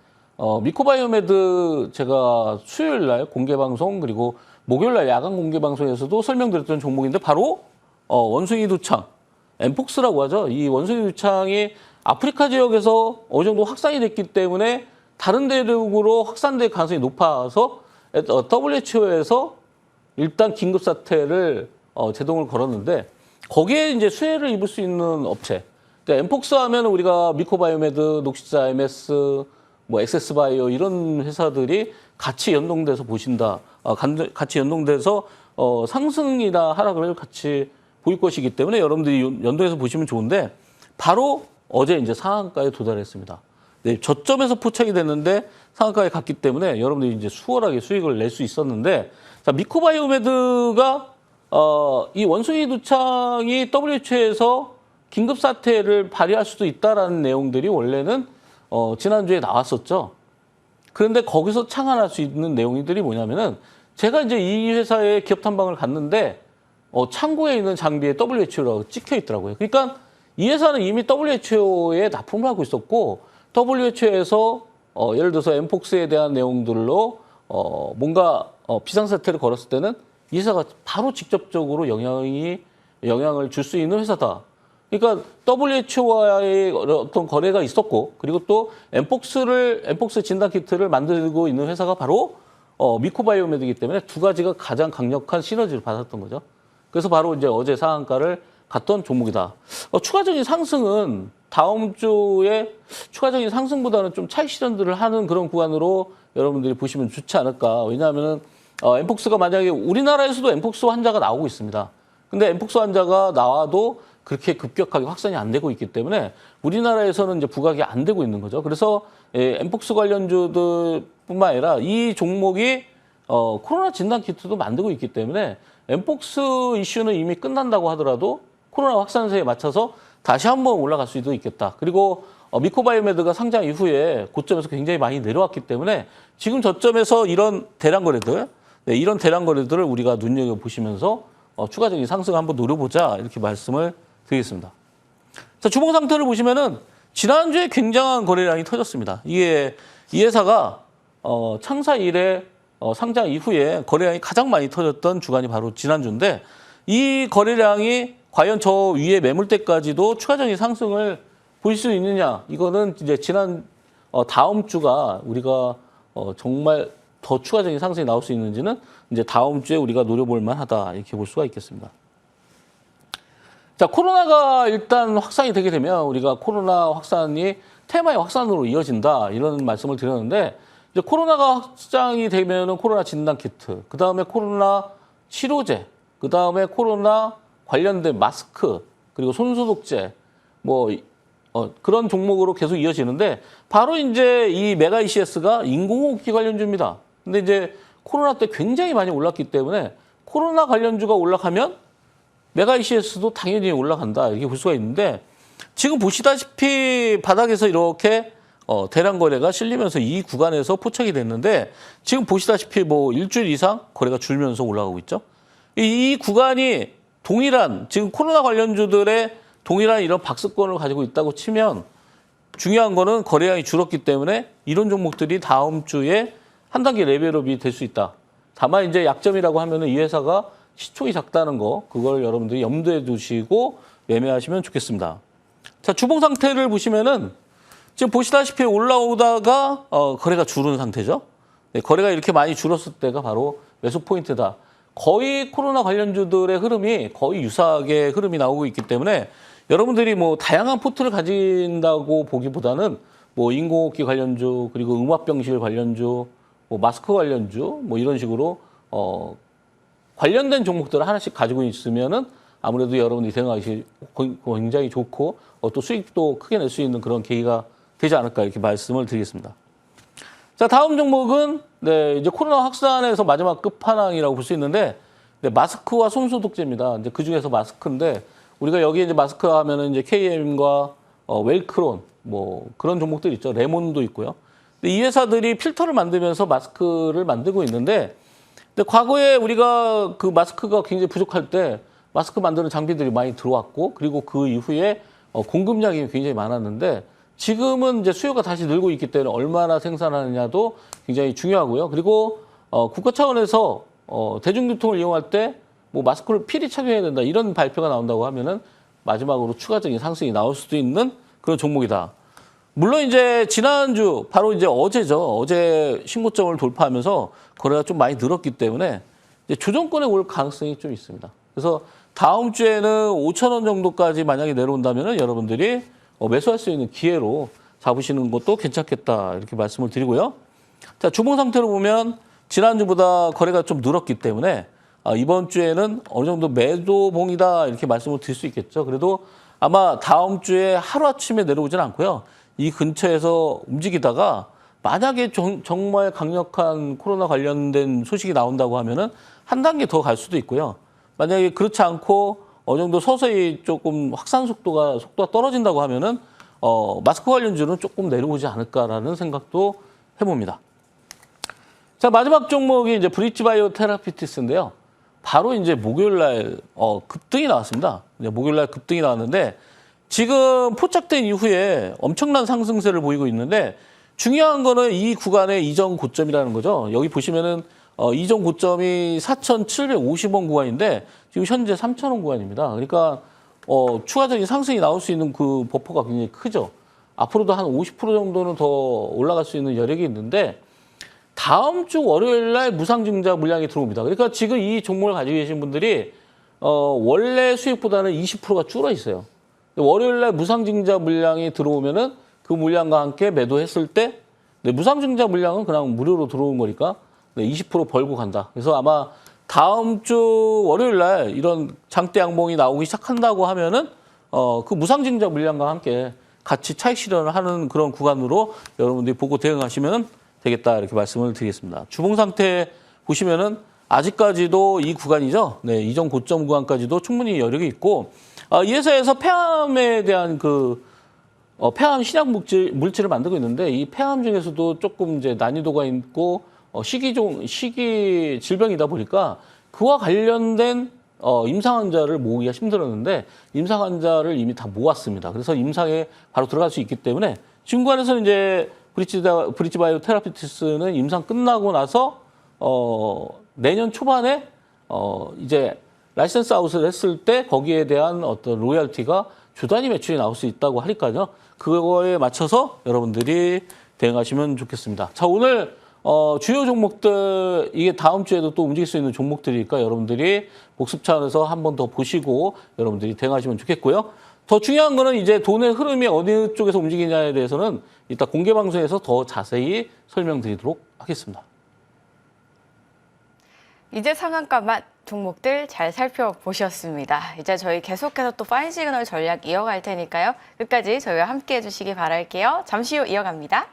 미코바이오메드 제가 수요일 날 공개 방송 그리고 목요일 날 야간 공개 방송에서도 설명드렸던 종목인데 바로 원숭이 두창 엠폭스라고 하죠. 이 원숭이 두창이 아프리카 지역에서 어느 정도 확산이 됐기 때문에 다른 대륙으로 확산될 가능성이 높아서 WHO에서 일단 긴급 사태를 제동을 걸었는데 거기에 이제 수혜를 입을 수 있는 업체. 그러니까 엠폭스 하면 우리가 미코바이오메드, 녹시자 MS, 뭐 엑세스바이오 이런 회사들이 같이 연동돼서 보신다. 같이 연동돼서 상승이나 하락을 같이 보일 것이기 때문에 여러분들이 연동해서 보시면 좋은데 바로 어제 이제 상한가에 도달했습니다. 네, 저점에서 포착이 됐는데 상한가에 갔기 때문에 여러분들이 이제 수월하게 수익을 낼 수 있었는데 자, 미코바이오메드가 이 원숭이 두창이 WHO에서 긴급 사태를 발휘할 수도 있다라는 내용들이 원래는 지난주에 나왔었죠. 그런데 거기서 창안할 수 있는 내용들이 뭐냐면은 제가 이제 이 회사의 기업 탐방을 갔는데 창고에 있는 장비에 WHO라고 찍혀 있더라고요. 그러니까 이 회사는 이미 WHO에 납품을 하고 있었고 WHO에서 예를 들어서 엠폭스에 대한 내용들로 뭔가 비상사태를 걸었을 때는 이 회사가 바로 직접적으로 영향을 줄 수 있는 회사다. 그러니까 WHO와의 어떤 거래가 있었고, 그리고 또 엠폭스 진단 키트를 만들고 있는 회사가 바로 미코바이오메드이기 때문에 두 가지가 가장 강력한 시너지를 받았던 거죠. 그래서 바로 이제 어제 상한가를 갔던 종목이다. 추가적인 상승은 다음 주에 추가적인 상승보다는 좀 차익 실현들을 하는 그런 구간으로 여러분들이 보시면 좋지 않을까. 왜냐하면은 엠폭스가 만약에 우리나라에서도 엠폭스 환자가 나오고 있습니다. 근데 엠폭스 환자가 나와도 그렇게 급격하게 확산이 안 되고 있기 때문에 우리나라에서는 이제 부각이 안 되고 있는 거죠. 그래서 엠폭스 관련주들뿐만 아니라 이 종목이 코로나 진단 키트도 만들고 있기 때문에 엠폭스 이슈는 이미 끝난다고 하더라도 코로나 확산세에 맞춰서 다시 한번 올라갈 수도 있겠다. 그리고 미코바이오메드가 상장 이후에 고점에서 굉장히 많이 내려왔기 때문에 지금 저점에서 이런 대량 거래들을 우리가 눈여겨보시면서 추가적인 상승을 한번 노려보자 이렇게 말씀을 드리겠습니다. 자, 주봉 상태를 보시면은 지난주에 굉장한 거래량이 터졌습니다. 이 회사가 창사 이래 상장 이후에 거래량이 가장 많이 터졌던 주간이 바로 지난주인데 이 거래량이 과연 저 위에 매물대까지도 추가적인 상승을 보일 수 있느냐? 이거는 이제 다음 주가 우리가 정말 더 추가적인 상승이 나올 수 있는지는 이제 다음 주에 우리가 노려볼 만하다 이렇게 볼 수가 있겠습니다. 자, 코로나가 일단 확산이 되게 되면 우리가 코로나 확산이 테마의 확산으로 이어진다 이런 말씀을 드렸는데 이제 코로나가 확장이 되면은 코로나 진단 키트, 그 다음에 코로나 치료제, 그 다음에 코로나 관련된 마스크, 그리고 손소독제, 그런 종목으로 계속 이어지는데 바로 이제 이 메가 ECS가 인공호흡기 관련주입니다. 근데 이제 코로나 때 굉장히 많이 올랐기 때문에 코로나 관련주가 올라가면 메가 ECS도 당연히 올라간다 이렇게 볼 수가 있는데 지금 보시다시피 바닥에서 이렇게 대량 거래가 실리면서 이 구간에서 포착이 됐는데 지금 보시다시피 일주일 이상 거래가 줄면서 올라가고 있죠. 이 구간이 지금 코로나 관련주들의 동일한 이런 박스권을 가지고 있다고 치면 중요한 거는 거래량이 줄었기 때문에 이런 종목들이 다음 주에 한 단계 레벨업이 될 수 있다. 다만 이제 약점이라고 하면은 이 회사가 시총이 작다는 거, 그걸 여러분들이 염두에 두시고 매매하시면 좋겠습니다. 자, 주봉 상태를 보시면은 지금 보시다시피 올라오다가 거래가 줄은 상태죠. 네, 거래가 이렇게 많이 줄었을 때가 바로 매수 포인트다. 거의 코로나 관련주들의 흐름이 거의 유사하게 흐름이 나오고 있기 때문에 여러분들이 다양한 포트를 가진다고 보기보다는 인공호흡기 관련주, 그리고 음압병실 관련주, 마스크 관련주, 이런 식으로 관련된 종목들을 하나씩 가지고 있으면은 아무래도 여러분들이 생각하기 굉장히 좋고 또 수익도 크게 낼 수 있는 그런 계기가 되지 않을까 이렇게 말씀을 드리겠습니다. 자, 다음 종목은 이제 코로나 확산에서 마지막 끝판왕이라고 볼 수 있는데 마스크와 손소독제입니다. 이제 그 중에서 마스크인데 우리가 여기 이제 마스크 하면은 이제 KM과 웰크론 그런 종목들 있죠. 레몬도 있고요. 근데 이 회사들이 필터를 만들면서 마스크를 만들고 있는데 과거에 우리가 그 마스크가 굉장히 부족할 때 마스크 만드는 장비들이 많이 들어왔고 그리고 그 이후에 공급량이 굉장히 많았는데 지금은 이제 수요가 다시 늘고 있기 때문에 얼마나 생산하느냐도 굉장히 중요하고요. 그리고 국가 차원에서 대중교통을 이용할 때 마스크를 필히 착용해야 된다 이런 발표가 나온다고 하면은 마지막으로 추가적인 상승이 나올 수도 있는 그런 종목이다. 물론 이제 지난주 바로 이제 어제죠. 어제 신고점을 돌파하면서 거래가 좀 많이 늘었기 때문에 이제 조정권에 올 가능성이 좀 있습니다. 그래서 다음 주에는 5,000원 정도까지 만약에 내려온다면은 여러분들이 매수할 수 있는 기회로 잡으시는 것도 괜찮겠다 이렇게 말씀을 드리고요. 자, 주봉 상태로 보면 지난주보다 거래가 좀 늘었기 때문에 이번 주에는 어느 정도 매도봉이다 이렇게 말씀을 드릴 수 있겠죠. 그래도 아마 다음 주에 하루아침에 내려오진 않고요. 이 근처에서 움직이다가 만약에 정말 강력한 코로나 관련된 소식이 나온다고 하면은 한 단계 더 갈 수도 있고요. 만약에 그렇지 않고 어느 정도 서서히 조금 확산 속도가 떨어진다고 하면은 마스크 관련주는 조금 내려오지 않을까라는 생각도 해봅니다. 자, 마지막 종목이 이제 브릿지바이오 테라피틱스인데요. 바로 이제 목요일날 급등이 나왔습니다. 목요일날 급등이 나왔는데 지금 포착된 이후에 엄청난 상승세를 보이고 있는데 중요한 거는 이 구간의 이전 고점이라는 거죠. 여기 보시면은 이전 고점이 4,750원 구간인데 지금 현재 3,000원 구간입니다. 그러니까 추가적인 상승이 나올 수 있는 그 버퍼가 굉장히 크죠. 앞으로도 한 50% 정도는 더 올라갈 수 있는 여력이 있는데 다음 주 월요일 날 무상증자 물량이 들어옵니다. 그러니까 지금 이 종목을 가지고 계신 분들이 원래 수익보다는 20%가 줄어 있어요. 월요일 날 무상증자 물량이 들어오면은 그 물량과 함께 매도했을 때 무상증자 물량은 그냥 무료로 들어온 거니까 20% 벌고 간다. 그래서 아마 다음 주 월요일 날 이런 장대 양봉이 나오기 시작한다고 하면은 그 무상증자 물량과 함께 같이 차익 실현을 하는 그런 구간으로 여러분들이 보고 대응하시면 되겠다 이렇게 말씀을 드리겠습니다. 주봉 상태 보시면은 아직까지도 이 구간이죠. 네, 이전 고점 구간까지도 충분히 여력이 있고 이 회사에서 폐암에 대한 폐암 신약 물질을 만들고 있는데 이 폐암 중에서도 조금 이제 난이도가 있고 시기 질병이다 보니까 그와 관련된 임상 환자를 모으기가 힘들었는데 임상 환자를 이미 다 모았습니다. 그래서 임상에 바로 들어갈 수 있기 때문에 지금 구간에서는 이제 브릿지바이오 테라피티스는 임상 끝나고 나서 내년 초반에 이제 라이센스 아웃을 했을 때 거기에 대한 어떤 로열티가 주 단위 매출이 나올 수 있다고 하니까요. 그거에 맞춰서 여러분들이 대응하시면 좋겠습니다. 자, 오늘 주요 종목들 이게 다음 주에도 또 움직일 수 있는 종목들이니까 여러분들이 복습 차원에서 한 번 더 보시고 여러분들이 대응하시면 좋겠고요. 더 중요한 거는 이제 돈의 흐름이 어느 쪽에서 움직이냐에 대해서는 이따 공개 방송에서 더 자세히 설명드리도록 하겠습니다. 이제 상한가만 종목들 잘 살펴보셨습니다. 이제 저희 계속해서 또 파인 시그널 전략 이어갈 테니까요. 끝까지 저희와 함께 해주시기 바랄게요. 잠시 후 이어갑니다.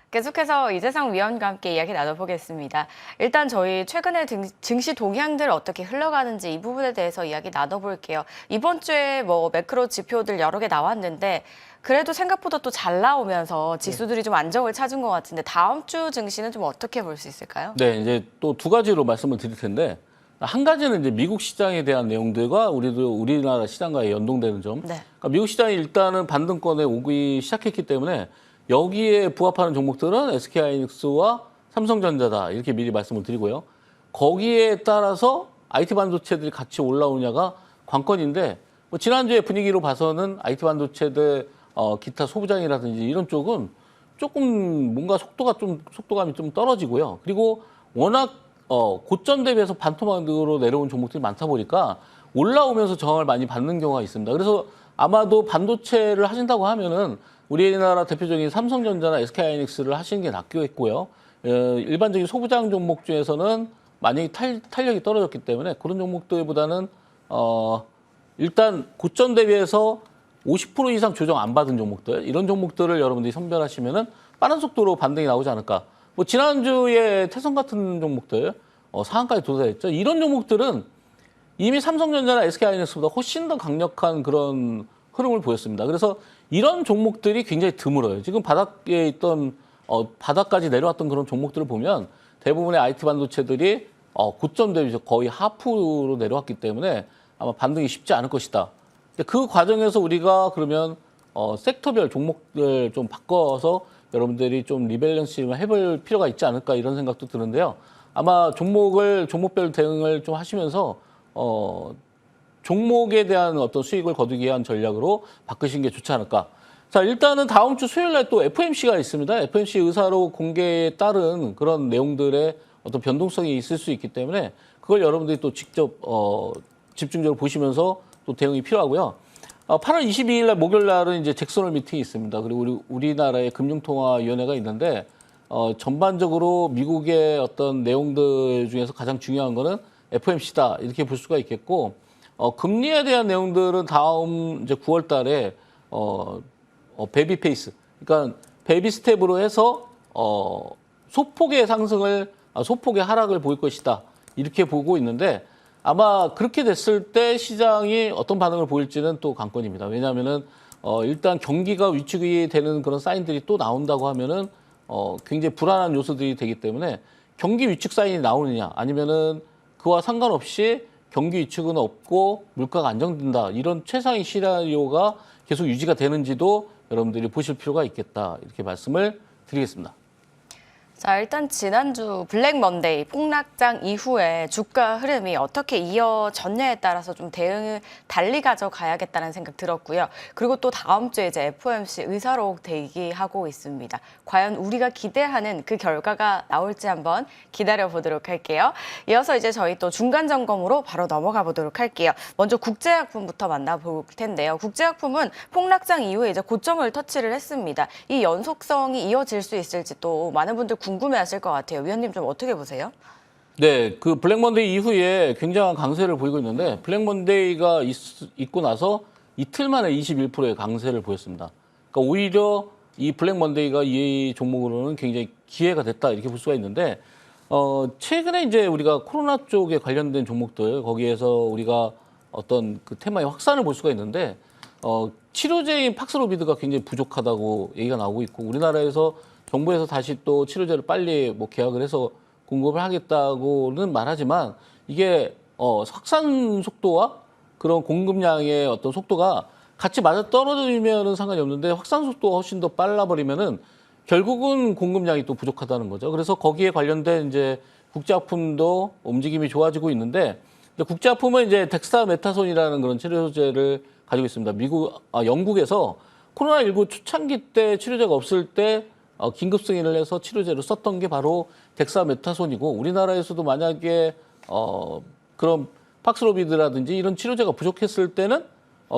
계속해서 이재상 위원과 함께 이야기 나눠보겠습니다. 일단 저희 최근에 증시 동향들 어떻게 흘러가는지 이 부분에 대해서 이야기 나눠볼게요. 이번 주에 뭐 매크로 지표들 여러 개 나왔는데 그래도 생각보다 또 잘 나오면서 지수들이 좀 안정을 찾은 것 같은데 다음 주 증시는 좀 어떻게 볼 수 있을까요? 네, 이제 또 두 가지로 말씀을 드릴 텐데 한 가지는 이제 미국 시장에 대한 내용들과 우리나라 시장과의 연동되는 점. 네. 그러니까 미국 시장이 일단은 반등권에 오기 시작했기 때문에 여기에 부합하는 종목들은 SK하이닉스와 삼성전자다 이렇게 미리 말씀을 드리고요. 거기에 따라서 IT 반도체들이 같이 올라오냐가 관건인데 뭐 지난주에 분위기로 봐서는 IT 반도체들 기타 소부장이라든지 이런 쪽은 조금 뭔가 속도감이 좀 떨어지고요. 그리고 워낙 고점 대비해서 반토막으로 내려온 종목들이 많다 보니까 올라오면서 저항을 많이 받는 경우가 있습니다. 그래서 아마도 반도체를 하신다고 하면은 우리나라 대표적인 삼성전자나 SK하이닉스를 하시는 게 낫겠고요. 일반적인 소부장 종목 중에서는 많이 탄력이 떨어졌기 때문에 그런 종목들보다는 일단 고점 대비해서 50% 이상 조정 안 받은 종목들 이런 종목들을 여러분들이 선별하시면은 빠른 속도로 반등이 나오지 않을까. 뭐 지난주에 태성 같은 종목들 상한가에 도달했죠. 이런 종목들은 이미 삼성전자나 SK하이닉스보다 훨씬 더 강력한 그런 흐름을 보였습니다. 그래서 이런 종목들이 굉장히 드물어요. 지금 바닥에 있던 바닥까지 내려왔던 그런 종목들을 보면 대부분의 IT 반도체들이 고점 대비 거의 하프로 내려왔기 때문에 아마 반등이 쉽지 않을 것이다. 근데 그 과정에서 우리가 그러면 섹터별 종목들 좀 바꿔서 여러분들이 좀 리밸런싱을 해볼 필요가 있지 않을까 이런 생각도 드는데요. 아마 종목별 대응을 좀 하시면서 종목에 대한 어떤 수익을 거두기 위한 전략으로 바꾸신 게 좋지 않을까. 자, 일단은 다음 주 수요일 날 또 FOMC가 있습니다. FOMC 의사로 공개에 따른 그런 내용들의 어떤 변동성이 있을 수 있기 때문에 그걸 여러분들이 또 직접 집중적으로 보시면서 또 대응이 필요하고요. 8월 22일 날 목요일 날은 이제 잭슨홀 미팅이 있습니다. 그리고 우리나라의 금융통화위원회가 있는데 전반적으로 미국의 어떤 내용들 중에서 가장 중요한 거는 FOMC다 이렇게 볼 수가 있겠고 금리에 대한 내용들은 다음 이제 9월 달에 베이비 페이스, 그러니까 베이비 스텝으로 해서 소폭의 상승을, 소폭의 하락을 보일 것이다. 이렇게 보고 있는데 아마 그렇게 됐을 때 시장이 어떤 반응을 보일지는 또 관건입니다. 왜냐하면은 일단 경기가 위축이 되는 그런 사인들이 또 나온다고 하면은 굉장히 불안한 요소들이 되기 때문에 경기 위축 사인이 나오느냐 아니면은 그와 상관없이 경기 위축은 없고 물가가 안정된다. 이런 최상의 시나리오가 계속 유지가 되는지도 여러분들이 보실 필요가 있겠다. 이렇게 말씀을 드리겠습니다. 자, 일단 지난주 블랙 먼데이 폭락장 이후에 주가 흐름이 어떻게 이어졌냐에 따라서 좀 대응을 달리 가져가야겠다는 생각 들었고요. 그리고 또 다음 주에 이제 FOMC 의사록 대기하고 있습니다. 과연 우리가 기대하는 그 결과가 나올지 한번 기다려 보도록 할게요. 이어서 이제 저희 또 중간 점검으로 바로 넘어가 보도록 할게요. 먼저 국제약품부터 만나볼 텐데요. 국제약품은 폭락장 이후에 이제 고점을 터치를 했습니다. 이 연속성이 이어질 수 있을지 또 많은 분들 궁금해하실 것 같아요. 위원님 좀 어떻게 보세요? 네, 그 블랙 먼데이 이후에 굉장한 강세를 보이고 있는데 블랙 먼데이가 있고 나서 이틀 만에 21%의 강세를 보였습니다. 그러니까 오히려 이 블랙 먼데이가 이 종목으로는 굉장히 기회가 됐다 이렇게 볼 수가 있는데 최근에 이제 우리가 코로나 쪽에 관련된 종목들 거기에서 우리가 어떤 그 테마의 확산을 볼 수가 있는데 치료제인 팍스로비드가 굉장히 부족하다고 얘기가 나오고 있고 우리나라에서 정부에서 다시 또 치료제를 빨리 뭐 계약을 해서 공급을 하겠다고는 말하지만 이게 확산 속도와 그런 공급량의 어떤 속도가 같이 맞아 떨어지면은 상관이 없는데 확산 속도가 훨씬 더 빨라 버리면은 결국은 공급량이 또 부족하다는 거죠. 그래서 거기에 관련된 이제 국제약품도 움직임이 좋아지고 있는데 국제약품은 이제 덱사메타손이라는 그런 치료제를 가지고 있습니다. 영국에서 코로나19 초창기 때 치료제가 없을 때 긴급 승인을 해서 치료제로 썼던 게 바로 덱사메타손이고 우리나라에서도 만약에 그런 팍스로비드라든지 이런 치료제가 부족했을 때는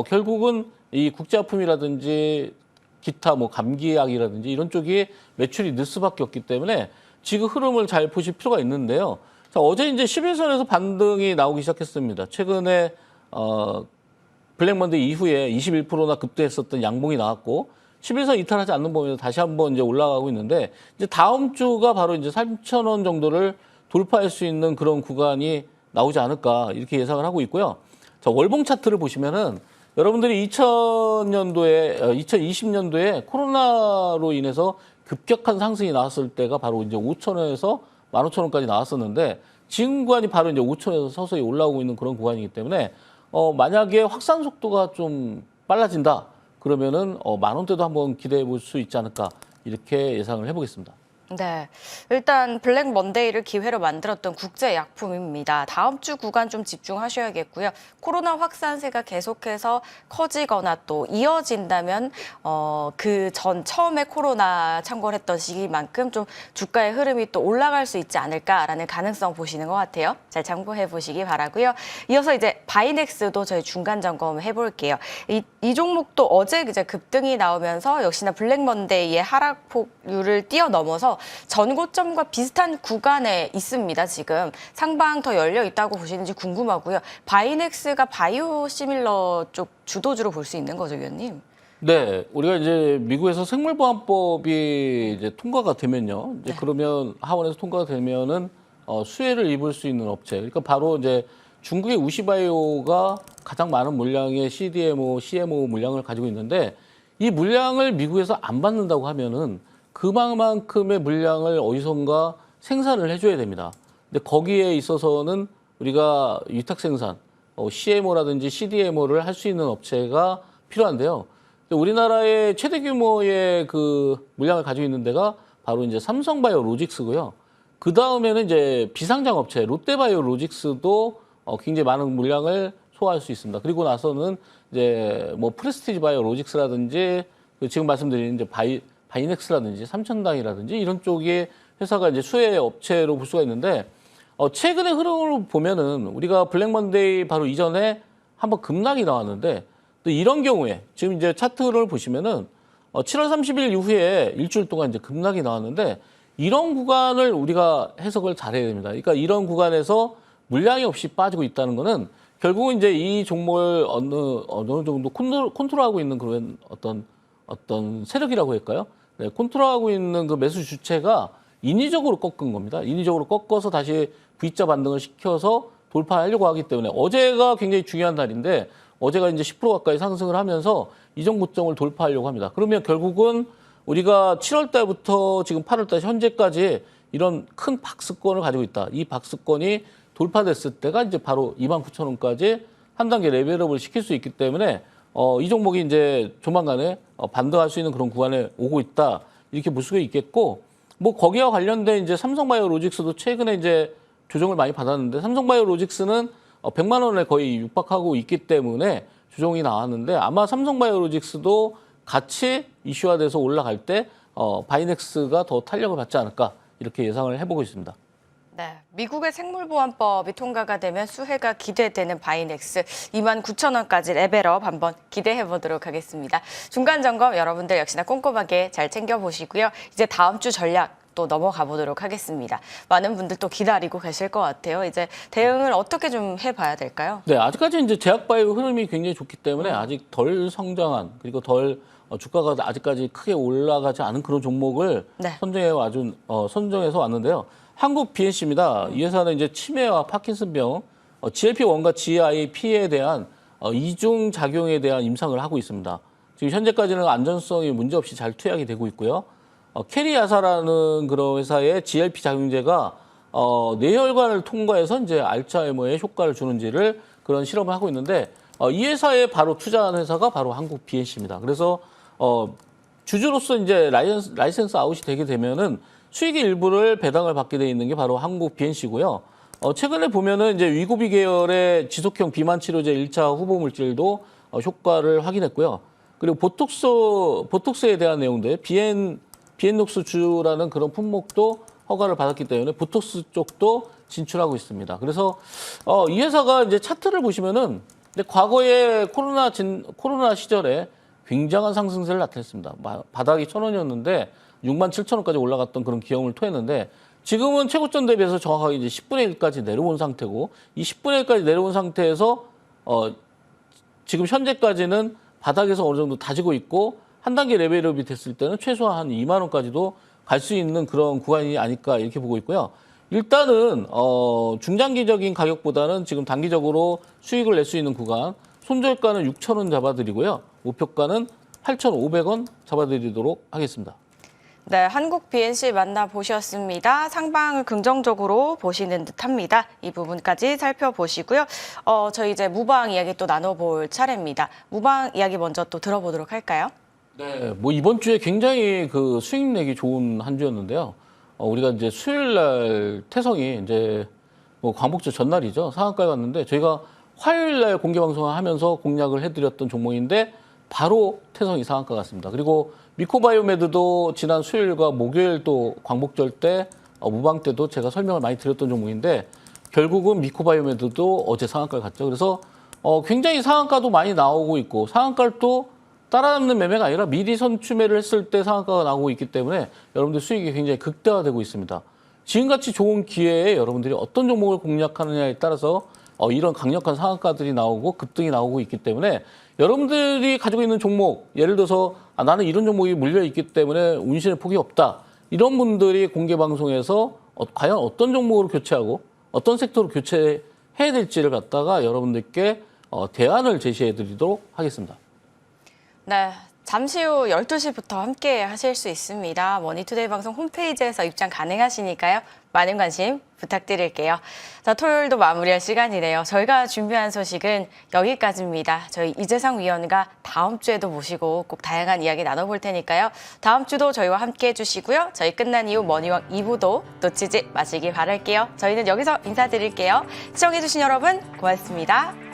결국은 이 국제약품이라든지 기타 뭐 감기약이라든지 이런 쪽이 매출이 늘 수밖에 없기 때문에 지금 흐름을 잘 보실 필요가 있는데요. 자, 어제 이제 11선에서 반등이 나오기 시작했습니다. 최근에 블랙 먼데이 이후에 21%나 급등했었던 양봉이 나왔고 11선 이탈하지 않는 범위에서 다시 한번 이제 올라가고 있는데 이제 다음 주가 바로 이제 3,000원 정도를 돌파할 수 있는 그런 구간이 나오지 않을까 이렇게 예상을 하고 있고요. 자, 월봉 차트를 보시면은 여러분들이 2020년도에 코로나로 인해서 급격한 상승이 나왔을 때가 바로 이제 5,000원에서 15,000원까지 나왔었는데 지금 구간이 바로 이제 5,000원에서 서서히 올라오고 있는 그런 구간이기 때문에 만약에 확산 속도가 좀 빨라진다. 그러면은 10,000원대도 한번 기대해 볼 수 있지 않을까 이렇게 예상을 해보겠습니다. 네, 일단 블랙 먼데이를 기회로 만들었던 국제약품입니다. 다음 주 구간 좀 집중하셔야겠고요. 코로나 확산세가 계속해서 커지거나 또 이어진다면 그 전 처음에 코로나 창궐했던 시기만큼 좀 주가의 흐름이 또 올라갈 수 있지 않을까라는 가능성 보시는 것 같아요. 잘 참고해 보시기 바라고요. 이어서 이제 바이넥스도 저희 중간 점검 해볼게요. 이 종목도 어제 이제 급등이 나오면서 역시나 블랙 먼데이의 하락폭률을 뛰어넘어서 전고점과 비슷한 구간에 있습니다. 지금 상방 더 열려 있다고 보시는지 궁금하고요. 바이넥스가 바이오시밀러 쪽 주도주로 볼 수 있는 거죠, 위원님? 네, 우리가 이제 미국에서 생물보안법이 이제 통과가 되면요, 이제 그러면 하원에서 통과가 되면은 수혜를 입을 수 있는 업체, 그러니까 바로 이제 중국의 우시바이오가 가장 많은 물량의 CDMO, CMO 물량을 가지고 있는데 이 물량을 미국에서 안 받는다고 하면은 그만큼의 물량을 어디선가 생산을 해줘야 됩니다. 근데 거기에 있어서는 우리가 위탁 생산, CMO라든지 CDMO를 할 수 있는 업체가 필요한데요. 우리나라의 최대 규모의 그 물량을 가지고 있는 데가 바로 이제 삼성바이오로직스고요. 그 다음에는 이제 비상장 업체 롯데바이오로직스도 굉장히 많은 물량을 소화할 수 있습니다. 그리고 나서는 이제 뭐 프레스티지 바이오로직스라든지 지금 말씀드린 이제 바이넥스라든지 삼천당이라든지 이런 쪽의 회사가 이제 수혜 업체로 볼 수가 있는데 최근의 흐름을 보면은 우리가 블랙 먼데이 바로 이전에 한번 급락이 나왔는데 또 이런 경우에 지금 이제 차트를 보시면은 7월 30일 이후에 일주일 동안 이제 급락이 나왔는데 이런 구간을 우리가 해석을 잘해야 됩니다. 그러니까 이런 구간에서 물량이 없이 빠지고 있다는 거는 결국은 이제 이 종목을 어느 정도 컨트롤하고 있는 그런 어떤 세력이라고 할까요? 네, 컨트롤하고 있는 그 매수 주체가 인위적으로 꺾은 겁니다. 인위적으로 꺾어서 다시 V자 반등을 시켜서 돌파하려고 하기 때문에 어제가 굉장히 중요한 날인데 어제가 이제 10% 가까이 상승을 하면서 이전 고점을 돌파하려고 합니다. 그러면 결국은 우리가 7월 달부터 지금 8월 달 현재까지 이런 큰 박스권을 가지고 있다. 이 박스권이 돌파됐을 때가 이제 바로 29,000원까지 한 단계 레벨업을 시킬 수 있기 때문에 이 종목이 이제 조만간에 반등할 수 있는 그런 구간에 오고 있다. 이렇게 볼 수가 있겠고, 뭐 거기와 관련된 이제 삼성바이오로직스도 최근에 이제 조정을 많이 받았는데 삼성바이오로직스는 100만 원에 거의 육박하고 있기 때문에 조정이 나왔는데 아마 삼성바이오로직스도 같이 이슈화돼서 올라갈 때 바이넥스가 더 탄력을 받지 않을까 이렇게 예상을 해보고 있습니다. 네, 미국의 생물보안법이 통과가 되면 수혜가 기대되는 바이넥스 29,000원까지 레벨업 한번 기대해 보도록 하겠습니다. 중간 점검 여러분들 역시나 꼼꼼하게 잘 챙겨보시고요. 이제 다음 주 전략 또 넘어가 보도록 하겠습니다. 많은 분들 또 기다리고 계실 것 같아요. 이제 대응을 어떻게 좀 해봐야 될까요? 네, 아직까지 이제 제약바이오 흐름이 굉장히 좋기 때문에 아직 덜 성장한 그리고 덜 주가가 아직까지 크게 올라가지 않은 그런 종목을 네. 선정해서 왔는데요. 한국 BNC입니다. 이 회사는 이제 치매와 파킨슨병, GLP-1과 GIP에 대한 이중 작용에 대한 임상을 하고 있습니다. 지금 현재까지는 안전성이 문제없이 잘 투약이 되고 있고요. 캐리아사라는 그런 회사의 GLP 작용제가 뇌혈관을 통과해서 이제 알츠하이머에 효과를 주는지를 그런 실험을 하고 있는데 이 회사에 바로 투자한 회사가 바로 한국 BNC입니다. 그래서 주주로서 이제 라이센스 아웃이 되게 되면은 수익의 일부를 배당을 받게 돼 있는 게 바로 한국 BNC고요. 최근에 보면은 이제 위고비 계열의 지속형 비만 치료제 1차 후보 물질도 효과를 확인했고요. 그리고 보톡스에 대한 내용들, 비엔녹스주라는 그런 품목도 허가를 받았기 때문에 보톡스 쪽도 진출하고 있습니다. 그래서 이 회사가 이제 차트를 보시면은 근데 과거에 코로나 시절에 굉장한 상승세를 나타냈습니다. 바닥이 1,000원이었는데 67,000원까지 올라갔던 그런 기염을 토했는데 지금은 최고점 대비해서 정확하게 이제 10분의 1까지 내려온 상태고 이 10분의 1까지 내려온 상태에서 지금 현재까지는 바닥에서 어느 정도 다지고 있고 한 단계 레벨업이 됐을 때는 최소한 한 2만 원까지도 갈 수 있는 그런 구간이 아닐까 이렇게 보고 있고요. 일단은 중장기적인 가격보다는 지금 단기적으로 수익을 낼 수 있는 구간 손절가는 6,000원 잡아드리고요. 목표가는 8,500원 잡아드리도록 하겠습니다. 네, 한국 BNC 만나보셨습니다. 상방을 긍정적으로 보시는 듯합니다. 이 부분까지 살펴보시고요. 저희 이제 무방 이야기 또 나눠볼 차례입니다. 무방 이야기 먼저 또 들어보도록 할까요? 네, 뭐 이번 주에 굉장히 그 수익 내기 좋은 한 주였는데요. 우리가 이제 수요일 날 태성이 이제 뭐 광복절 전날이죠. 상한가에 갔는데 저희가 화요일 날 공개 방송을 하면서 공략을 해드렸던 종목인데 바로 태성이 상한가 갔습니다. 그리고 미코바이오메드도 지난 수요일과 목요일 또 광복절 때 무방 때도 제가 설명을 많이 드렸던 종목인데 결국은 미코바이오메드도 어제 상한가를 갔죠. 그래서 굉장히 상한가도 많이 나오고 있고 상한가를 또 따라잡는 매매가 아니라 미리 선추매를 했을 때 상한가가 나오고 있기 때문에 여러분들 수익이 굉장히 극대화되고 있습니다. 지금같이 좋은 기회에 여러분들이 어떤 종목을 공략하느냐에 따라서 이런 강력한 상한가들이 나오고 급등이 나오고 있기 때문에 여러분들이 가지고 있는 종목, 예를 들어서 나는 이런 종목이 물려있기 때문에 운신의 폭이 없다. 이런 분들이 공개 방송에서 과연 어떤 종목으로 교체하고 어떤 섹터로 교체해야 될지를 갖다가 여러분들께 대안을 제시해 드리도록 하겠습니다. 네, 잠시 후 12시부터 함께 하실 수 있습니다. 머니투데이 방송 홈페이지에서 입장 가능하시니까요. 많은 관심 부탁드릴게요. 자, 토요일도 마무리할 시간이네요. 저희가 준비한 소식은 여기까지입니다. 저희 이재상 위원과 다음 주에도 모시고 꼭 다양한 이야기 나눠볼 테니까요. 다음 주도 저희와 함께 해주시고요. 저희 끝난 이후 머니왕 2부도 놓치지 마시기 바랄게요. 저희는 여기서 인사드릴게요. 시청해주신 여러분 고맙습니다.